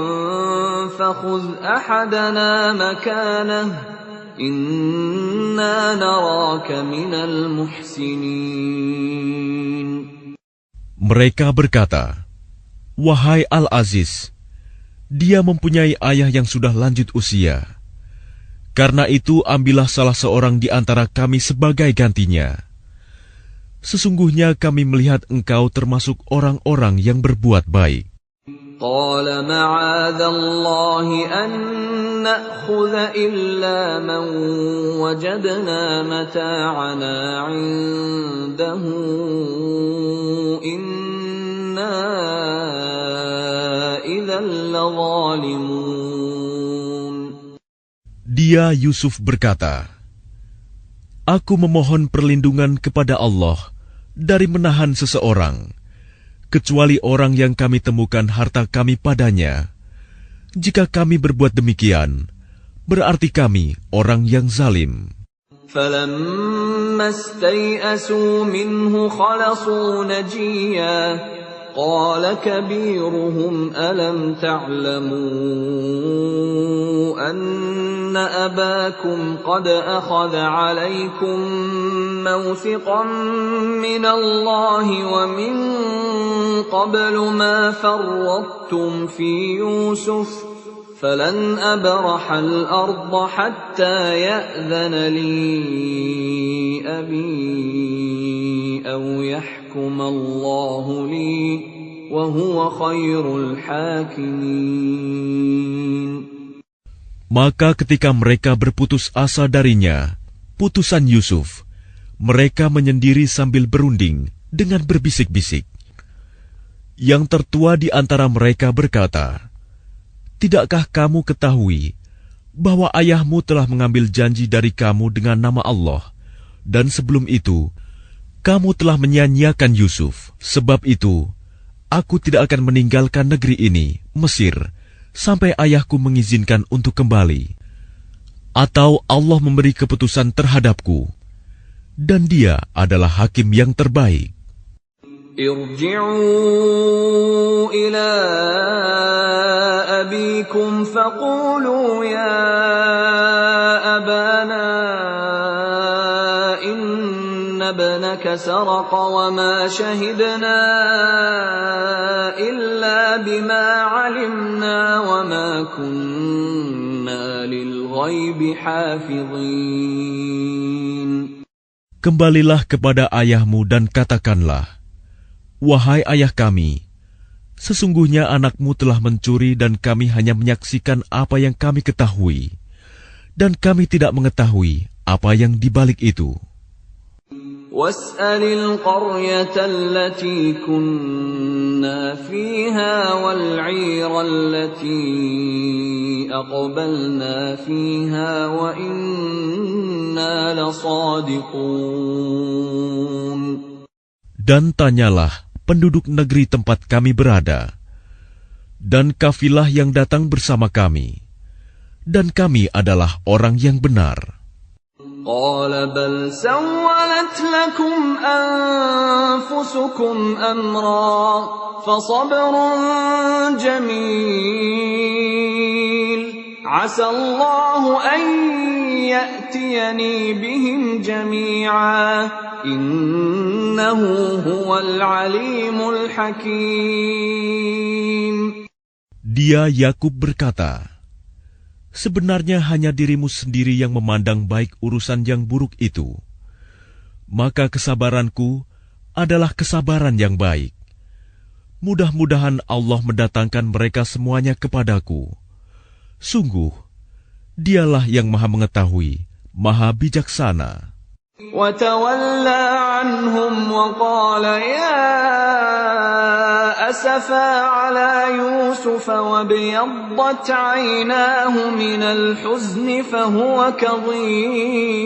Speaker 1: فخذ أحدنا مكانه إنا نراك من المحسنين.
Speaker 2: Mereka berkata, wahai Al-Aziz, dia mempunyai ayah yang sudah lanjut usia. Karena itu ambillah salah seorang di antara kami sebagai gantinya. Sesungguhnya kami melihat engkau termasuk orang-orang yang berbuat baik.
Speaker 1: قال معاذ الله أن نأخذ إلا من وجدنا متاعنا عنده إنا إذا لظالمون.
Speaker 2: Dia Yusuf berkata, aku memohon perlindungan kepada Allah dari menahan seseorang, kecuali orang yang kami temukan harta kami padanya. Jika kami berbuat demikian, berarti kami orang yang zalim.
Speaker 1: فَلَمَّا اسْتَيْأَسُوا مِنْهُ خَلَصُوا نَجِيًّا قَالَ كَبِيرُهُمْ أَلَمْ تَعْلَمُوا أَنَّ أَبَاكُمْ قَدْ أَخَذَ عَلَيْكُمْ مَوْثِقًا مِّنَ اللَّهِ وَمِن قَبْلُ مَا فَرَّطتُمْ فِي يُوسُفَ فَلَنْ أَبْرَحَ الْأَرْضَ حَتَّى يَأْذَنَ لِي أَبِي أَوْ يَحْكُمَ اللَّهُ لِي وَهُوَ خَيْرُ الْحَاكِمِينَ.
Speaker 2: Maka ketika mereka berputus asa darinya, putusan Yusuf, mereka menyendiri sambil berunding dengan berbisik-bisik. Yang tertua di antara mereka berkata, tidakkah kamu ketahui bahwa ayahmu telah mengambil janji dari kamu dengan nama Allah, dan sebelum itu, kamu telah menyia-nyiakan Yusuf. Sebab itu, aku tidak akan meninggalkan negeri ini, Mesir, sampai ayahku mengizinkan untuk kembali. Atau Allah memberi keputusan terhadapku, dan dia adalah hakim yang terbaik.
Speaker 1: ارجعوا إلى أبيكم فقولوا يا أبانا إن ابنك سرق وما شهدنا إلا بما علمنا وما كنا للغيب حافظين.
Speaker 2: Kembalilah kepada ayahmu dan katakanlah, wahai ayah kami, sesungguhnya anakmu telah mencuri dan kami hanya menyaksikan apa yang kami ketahui, dan kami tidak mengetahui apa yang dibalik itu.
Speaker 1: وَاسْأَلِ الْقَرْيَةَ الَّتِي كُنَّا فِيهَا وَالْعِيرَ الَّتِي أَقْبَلْنَا فِيهَا وَإِنَّا لَصَادِقُونَ.
Speaker 2: Dan tanyalah penduduk negeri tempat kami berada, dan kafilah yang datang bersama kami, dan kami adalah orang yang benar.
Speaker 1: قال بل سولت لكم أنفسكم أمرا فصبر جميل عسى الله أن يأتيني بهم جميعا إنه هو العليم الحكيم.
Speaker 2: Dia Yakub berkata, sebenarnya hanya dirimu sendiri yang memandang baik urusan yang buruk itu. Maka kesabaranku adalah kesabaran yang baik. Mudah-mudahan Allah mendatangkan mereka semuanya kepadaku. Sungguh, Dialah yang Maha Mengetahui, Maha Bijaksana.
Speaker 1: وتولى عنهم وقال يا أسفا على يوسف وابيضت عيناه من الحزن فهو كظيم.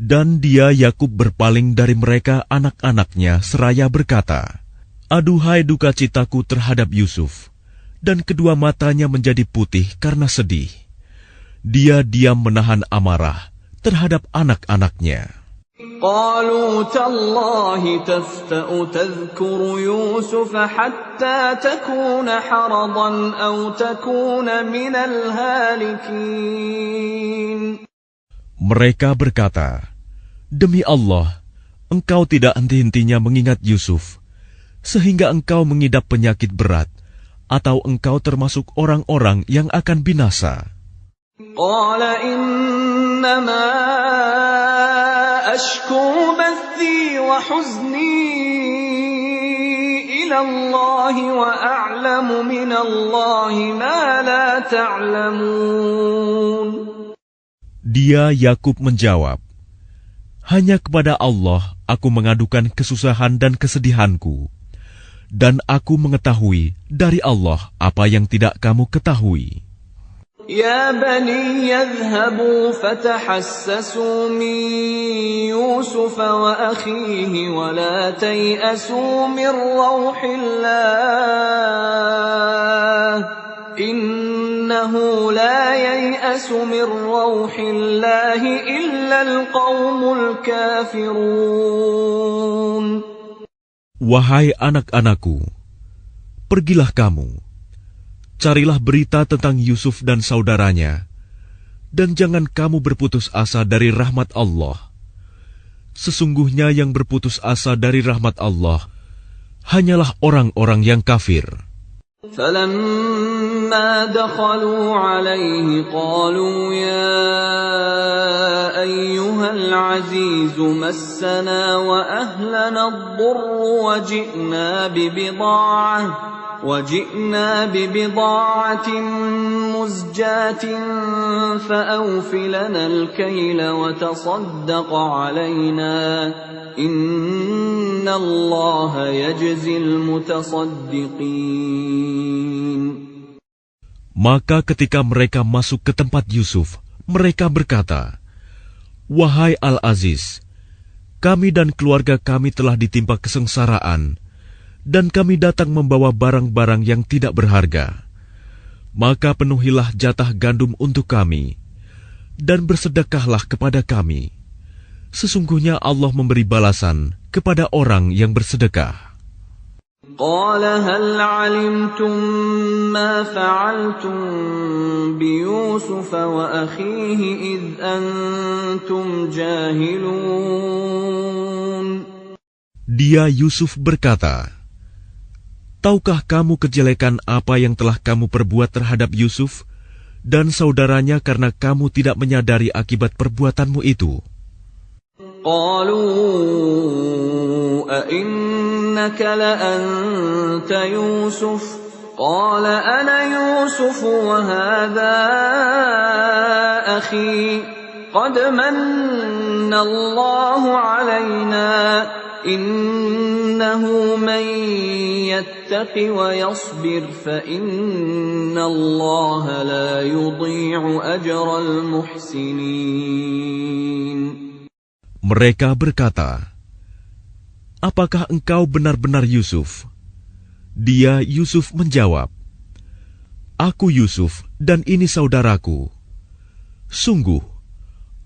Speaker 2: Dan dia Yakub berpaling dari mereka anak-anaknya seraya berkata, aduhai duka citaku terhadap Yusuf, dan kedua matanya menjadi putih karena sedih. Dia diam menahan amarah terhadap anak-anaknya.
Speaker 1: قالوا تالله تفتأ تذكر يوسف حتى تكون حرضا أو تكون من الهالكين.
Speaker 2: Mereka berkata, demi Allah, engkau tidak henti-hentinya mengingat Yusuf, sehingga engkau mengidap penyakit berat, atau engkau termasuk orang-orang yang akan binasa.
Speaker 1: قال إنما أشكو بثي وحزني إلى الله وأعلم من الله ما لا تعلمون.
Speaker 2: Dia Yakub menjawab, hanya kepada Allah aku mengadukan kesusahan dan kesedihanku, dan aku mengetahui dari Allah apa yang tidak kamu ketahui.
Speaker 1: يا بني يذهبوا فتحسسوا من يوسف وأخيه ولا تيأسوا من روح الله إنه لا ييأس من روح الله إلا القوم الكافرون.
Speaker 2: Wahai anak-anakku, pergilah kamu, carilah berita tentang Yusuf dan saudaranya, dan jangan kamu berputus asa dari rahmat Allah. Sesungguhnya yang berputus asa dari rahmat Allah hanyalah orang-orang yang kafir.
Speaker 1: فلما دخلوا عليه قالوا يا أيها العزيز مسنا وأهلنا الضر وجئنا ببضاعة مزجاة فأوف لنا الكيل وتصدق علينا إن الله يجزي المتصدقين.
Speaker 2: Maka ketika mereka masuk ke tempat Yusuf, mereka berkata, wahai Al-Aziz, kami dan keluarga kami telah ditimpa kesengsaraan, dan kami datang membawa barang-barang yang tidak berharga. Maka penuhilah jatah gandum untuk kami, dan bersedekahlah kepada kami. Sesungguhnya Allah memberi balasan kepada orang yang bersedekah.
Speaker 1: قال هل علمتم ما فعلتم بيوسف وأخيه إذ أنتم جاهلون.
Speaker 2: Dia Yusuf berkata, tahukah kamu kejelekan apa yang telah kamu perbuat terhadap Yusuf dan saudaranya karena kamu tidak menyadari akibat perbuatanmu itu?
Speaker 1: قالوا أئنك لأنت يوسف قال أنا يوسف وهذا أخي قد من الله علينا إنه من يتق ويصبر فإن الله لا يضيع أجر المحسنين.
Speaker 2: Mereka berkata, apakah engkau benar-benar Yusuf? Dia Yusuf menjawab, aku Yusuf dan ini saudaraku. Sungguh,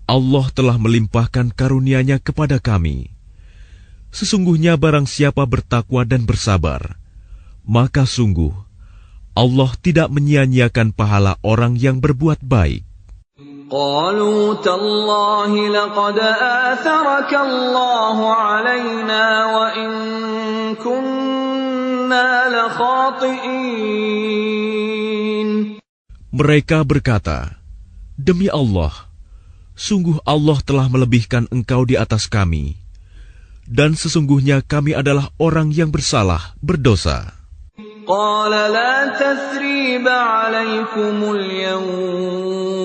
Speaker 2: Allah telah melimpahkan karunia-Nya kepada kami. Sesungguhnya barang siapa bertakwa dan bersabar, maka sungguh Allah tidak menyia-nyiakan pahala orang yang berbuat baik.
Speaker 1: قالوا تالله لقد آثرك الله علينا وإن كنا لخاطئين.
Speaker 2: Mereka berkata, demi Allah, sungguh Allah telah melebihkan engkau di atas kami, dan sesungguhnya kami adalah orang yang bersalah, berdosa.
Speaker 1: قال لا تثريب عليكم اليوم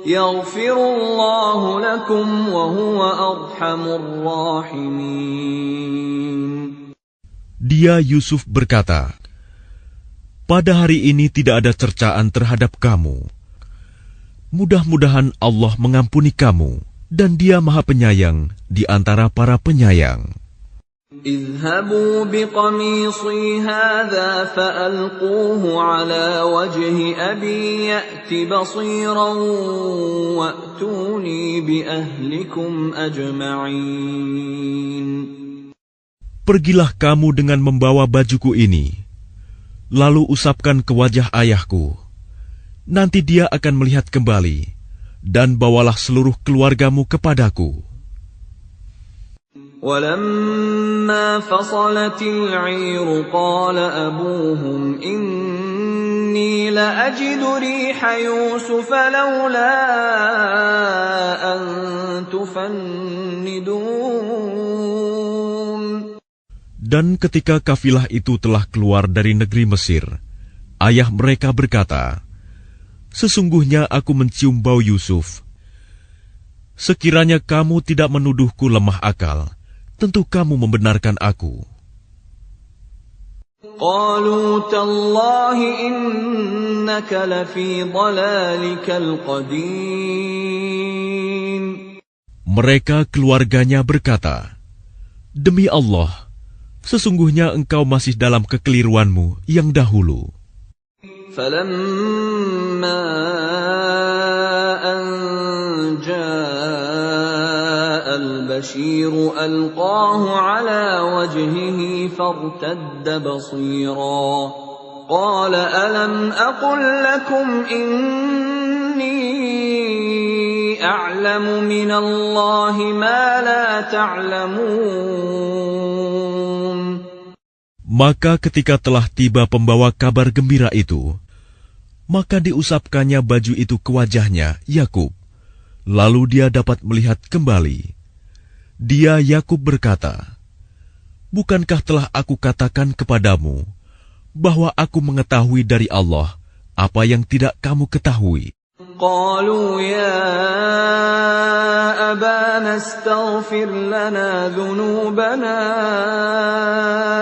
Speaker 1: يغفر الله لكم وهو أرحم الراحمين.
Speaker 2: Dia Yusuf berkata, pada hari ini tidak ada cercaan terhadap kamu. Mudah-mudahan Allah mengampuni kamu, dan Dia Maha Penyayang di antara para penyayang.
Speaker 1: اذهبوا بقميصي هذا فألقوه على وجه أبي يأت بصيرا وأتوني بأهلكم أجمعين.
Speaker 2: Pergilah kamu dengan membawa bajuku ini, lalu usapkan ke wajah ayahku. Nanti dia akan melihat kembali, dan bawalah seluruh keluargamu kepadaku.
Speaker 1: ولما فصلت العير قال أبوهم إني لأجد ريح يوسف لولا أن تفندون.
Speaker 2: Dan ketika kafilah itu telah keluar dari negeri Mesir, ayah mereka berkata, sesungguhnya aku mencium bau Yusuf. Sekiranya kamu tidak menuduhku lemah akal, tentu kamu membenarkan aku.
Speaker 1: قالوا تالله إنك لفي ضلالك القديم.
Speaker 2: Mereka keluarganya berkata, demi Allah, sesungguhnya engkau masih dalam kekeliruanmu yang dahulu.
Speaker 1: فلما أن جاء البشير ألقاه على وجهه فارتد بصيرا قال ألم أقل لكم إني أعلم من الله ما لا تعلمون.
Speaker 2: Maka ketika telah tiba pembawa kabar gembira itu, maka diusapkannya baju itu ke wajahnya, Yakub. Lalu dia dapat melihat kembali. Dia Yakub berkata, bukankah telah aku katakan kepadamu bahwa aku mengetahui dari Allah apa yang tidak kamu ketahui?
Speaker 1: قالوا يا أبانا استغفر لنا ذنوبنا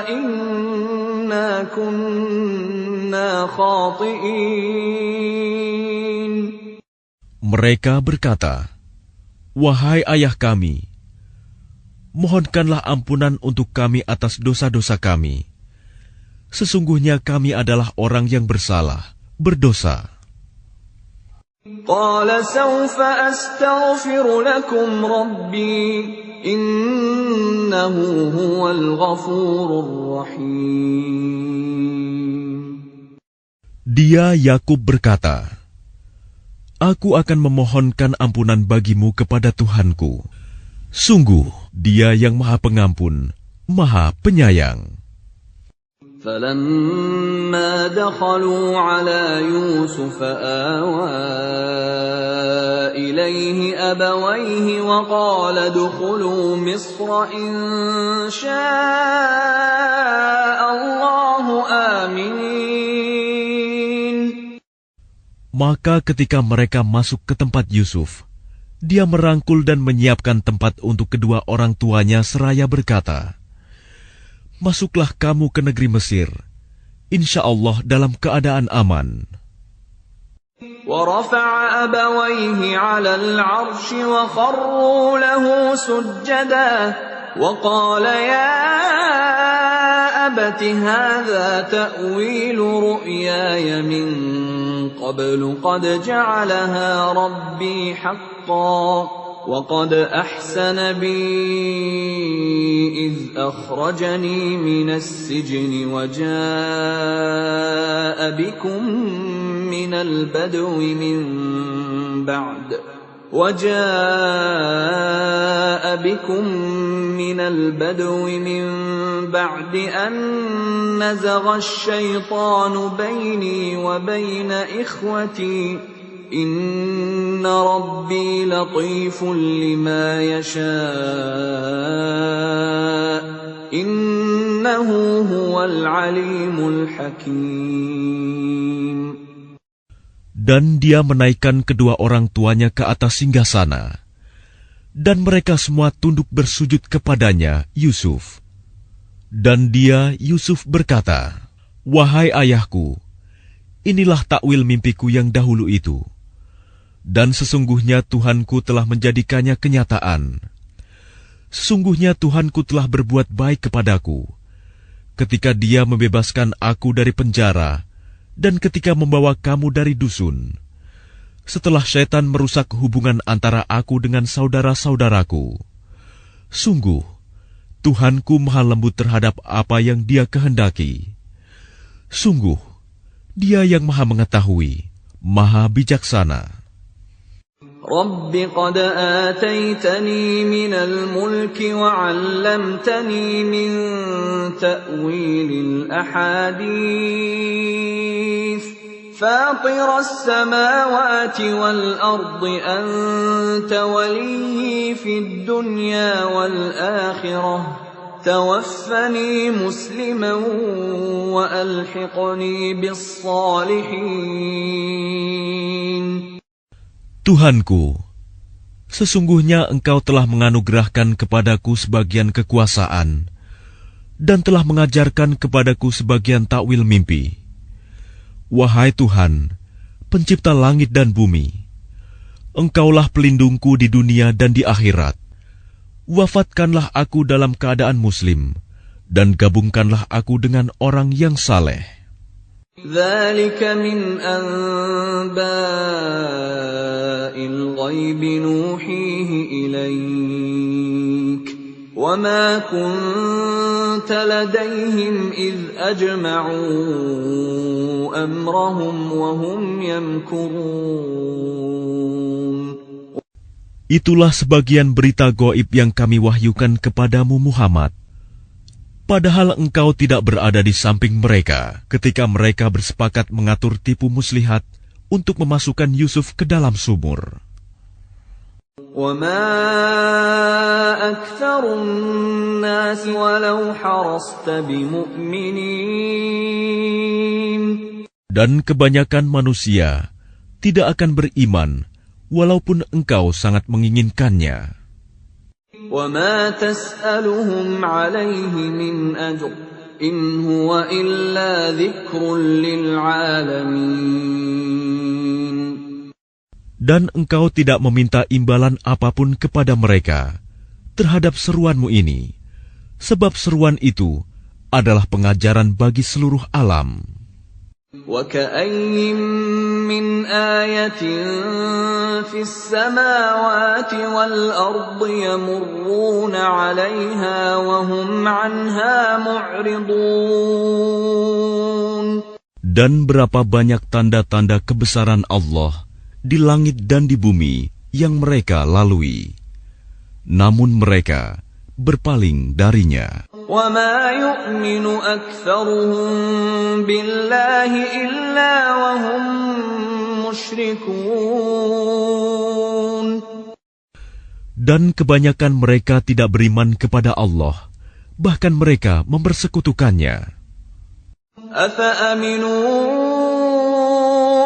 Speaker 1: إنا كنا خاطئين.
Speaker 2: Mereka berkata, wahai ayah kami, mohonkanlah ampunan untuk kami atas dosa-dosa kami. Sesungguhnya kami adalah orang yang bersalah, berdosa.
Speaker 1: قال سوف أستغفر لكم ربي إنه هو الغفور الرحيم.
Speaker 2: Dia Yakub berkata, aku akan memohonkan ampunan bagimu kepada Tuhanku. Sungguh, Dia yang Maha Pengampun, Maha Penyayang.
Speaker 1: فلما دخلوا على يوسف آوى إليه أبويه وقال ادخلوا مصر إن شاء الله آمنين.
Speaker 2: Maka ketika mereka masuk ke tempat Yusuf, dia merangkul dan menyiapkan tempat untuk kedua orang tuanya seraya berkata, masuklah kamu ke negeri Mesir, insya Allah dalam keadaan aman.
Speaker 1: ورفع أبويه على العرش وخروا له سجدا وقال يا أبت هذا تأويل رؤياي من قبل قد جعلها ربي حقا وقد أحسن بي إذ أخرجني من السجن وجاء بكم من البدو من بعد أن نزغ الشيطان بيني وبين إخوتي إن ربي لطيف لما يشاء إنه هو العليم الحكيم.
Speaker 2: Dan dia menaikkan kedua orang tuanya ke atas singgasana, dan mereka semua tunduk bersujud kepadanya, Yusuf. Dan dia, Yusuf, berkata, "Wahai ayahku, inilah takwil mimpiku yang dahulu itu. Dan sesungguhnya Tuhanku telah menjadikannya kenyataan. Sesungguhnya Tuhanku telah berbuat baik kepadaku, ketika Dia membebaskan aku dari penjara, dan ketika membawa kamu dari dusun, setelah syaitan merusak hubungan antara aku dengan saudara-saudaraku. Sungguh, Tuhanku maha lembut terhadap apa yang Dia kehendaki. Sungguh, Dia yang maha mengetahui, maha bijaksana."
Speaker 1: رب قد آتيتني من الملك وعلمتني من تأويل الأحاديث فاطر السماوات والأرض أنت ولي في الدنيا والآخرة توفني مسلما وألحقني بالصالحين.
Speaker 2: Tuhanku, sesungguhnya Engkau telah menganugerahkan kepadaku sebagian kekuasaan dan telah mengajarkan kepadaku sebagian takwil mimpi. Wahai Tuhan, pencipta langit dan bumi, Engkaulah pelindungku di dunia dan di akhirat. Wafatkanlah aku dalam keadaan muslim, dan gabungkanlah aku dengan orang yang saleh.
Speaker 1: ذلك من أنباء الغيب نوحيه إليك وما كنت لديهم إذ أجمعوا أمرهم وهم يمكرون.
Speaker 2: Itulah sebagian berita gaib yang kami wahyukan kepadamu Muhammad. Padahal engkau tidak berada di samping mereka ketika mereka bersepakat mengatur tipu muslihat untuk memasukkan Yusuf ke dalam sumur.
Speaker 1: وَمَا أَكْثَرُ النَّاسِ وَلَوْ حَرَصْتَ بِمُؤْمِنِينَ. Dan
Speaker 2: kebanyakan manusia tidak akan beriman walaupun engkau sangat menginginkannya.
Speaker 1: وَمَا تَسْأَلُهُمْ عَلَيْهِ مِنْ أَجْرٍ إِنْ هُوَ إِلَّا ذِكْرٌ لِلْعَالَمِينَ.
Speaker 2: Dan engkau tidak meminta imbalan apapun kepada mereka terhadap seruanmu ini, sebab seruan itu adalah pengajaran bagi seluruh alam.
Speaker 1: وَكَأَيِّن مِّنْ آيَةٍ فِي السَّمَاوَاتِ وَالْأَرْضِ يَمُرُّونَ عَلَيْهَا وَهُمْ عَنْهَا مُعْرِضُونَ.
Speaker 2: Dan berapa banyak tanda-tanda kebesaran Allah di langit dan di bumi yang mereka lalui, namun mereka berpaling darinya.
Speaker 1: وَمَا يُؤْمِنُ أَكْثَرُهُم بِاللَّهِ إِلَّا وَهُم مُشْرِكُونَ.
Speaker 2: Dan kebanyakan mereka tidak beriman kepada Allah, bahkan mereka mempersekutukannya.
Speaker 1: أَفَأَمِنُوا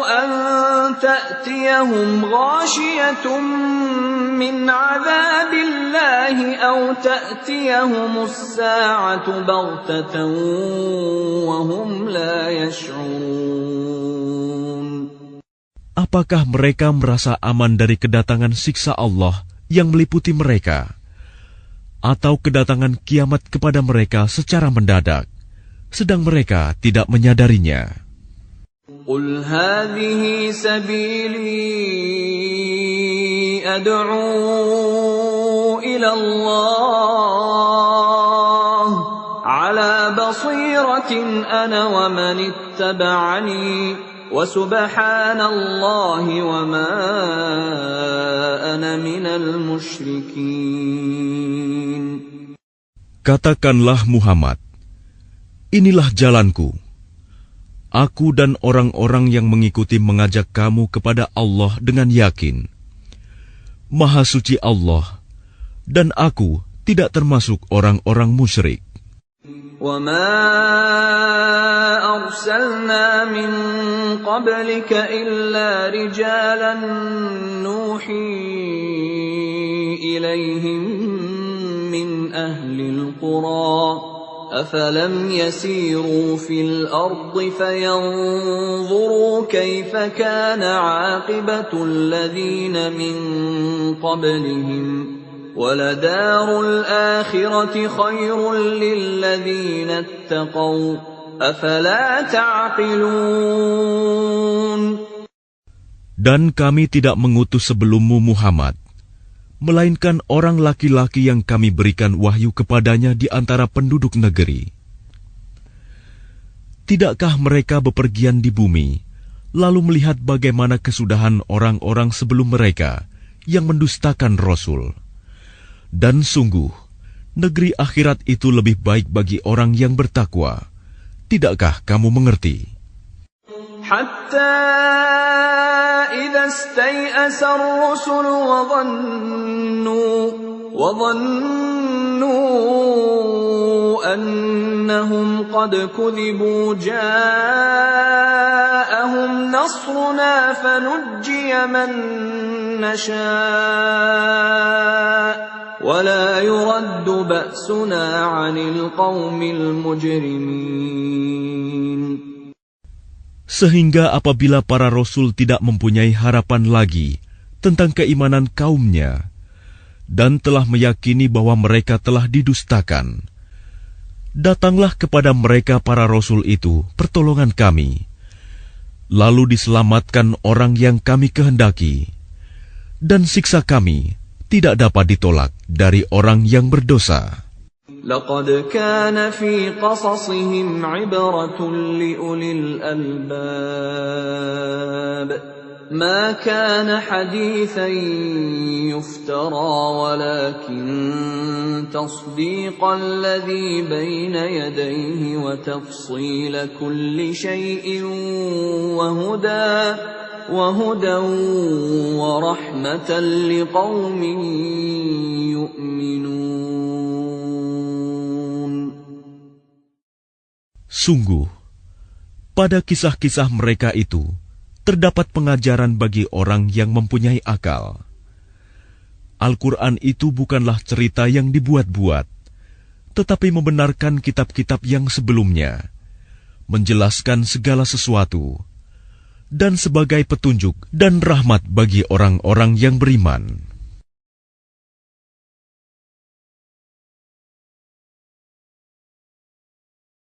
Speaker 1: أَن تَأْتِيَهُمْ غَاشِيَةٌ مِّنْ عَذَابِ اللَّهِ أَوْ تَأْتِيَهُمُ السَّاعَةُ بَغْتَةً وَهُمْ لَا يَشْعُرُونَ.
Speaker 2: Apakah mereka merasa aman dari kedatangan siksa Allah yang meliputi mereka, atau kedatangan kiamat kepada mereka secara mendadak, sedang mereka tidak menyadarinya?
Speaker 1: قُلْ هَٰذِهِ سَبِيلِي أدعو إلى الله على بصيرة أنا ومن اتبعني وسبحان الله وما أنا من المشركين.
Speaker 2: Katakanlah Muhammad, inilah jalanku. Aku dan orang-orang yang mengikuti mengajak kamu kepada Allah dengan yakin. Maha suci Allah, dan aku tidak termasuk orang-orang musyrik.
Speaker 1: وَمَا أَرْسَلْنَا مِن قَبْلِكَ إِلَّا رِجَالًا نُوحِي إِلَيْهِم مِّنْ أَهْلِ الْقُرَىٰ أَفَلَمْ يَسِيرُوا فِي الْأَرْضِ فَيَنظُرُوا كَيْفَ كَانَ عَاقِبَةُ الَّذِينَ مِن قَبْلِهِمْ وَلَدَارُ الْآخِرَةِ خَيْرٌ لِّلَّذِينَ اتَّقَوْا أَفَلَا تَعْقِلُونَ.
Speaker 2: Dan kami tidak mengutus sebelummu Muhammad, melainkan orang laki-laki yang kami berikan wahyu kepadanya di antara penduduk negeri. Tidakkah mereka bepergian di bumi, lalu melihat bagaimana kesudahan orang-orang sebelum mereka yang mendustakan Rasul? Dan sungguh, negeri akhirat itu lebih baik bagi orang yang bertakwa. Tidakkah kamu mengerti?
Speaker 1: Hatta idza istay'asa ar-rusul wa dhannu annahum qad kudhibu ja'ahum nasruna fanujjiya man nasha' وَلَا يُرَدُّ بَأْسُنَا عَنِ الْقَوْمِ الْمُجْرِمِينَ.
Speaker 2: Sehingga apabila para rasul tidak mempunyai harapan lagi tentang keimanan kaumnya dan telah meyakini bahwa mereka telah didustakan, datanglah kepada mereka para rasul itu pertolongan kami, lalu diselamatkan orang yang kami kehendaki, dan siksa kami tidak dapat ditolak dari orang yang berdosa.
Speaker 1: لقد كان في قصصهم عبرة لأولي الألباب ما كان حديثا يفترى ولكن تصديق الذي بين يديه وتفصيل كل شيء وهدى ورحمة لقوم يؤمنون.
Speaker 2: Sungguh, pada kisah-kisah mereka itu terdapat pengajaran bagi orang yang mempunyai akal. Al-Quran itu bukanlah cerita yang dibuat-buat, tetapi membenarkan kitab-kitab yang sebelumnya, menjelaskan segala sesuatu, dan sebagai petunjuk dan rahmat bagi orang-orang yang beriman.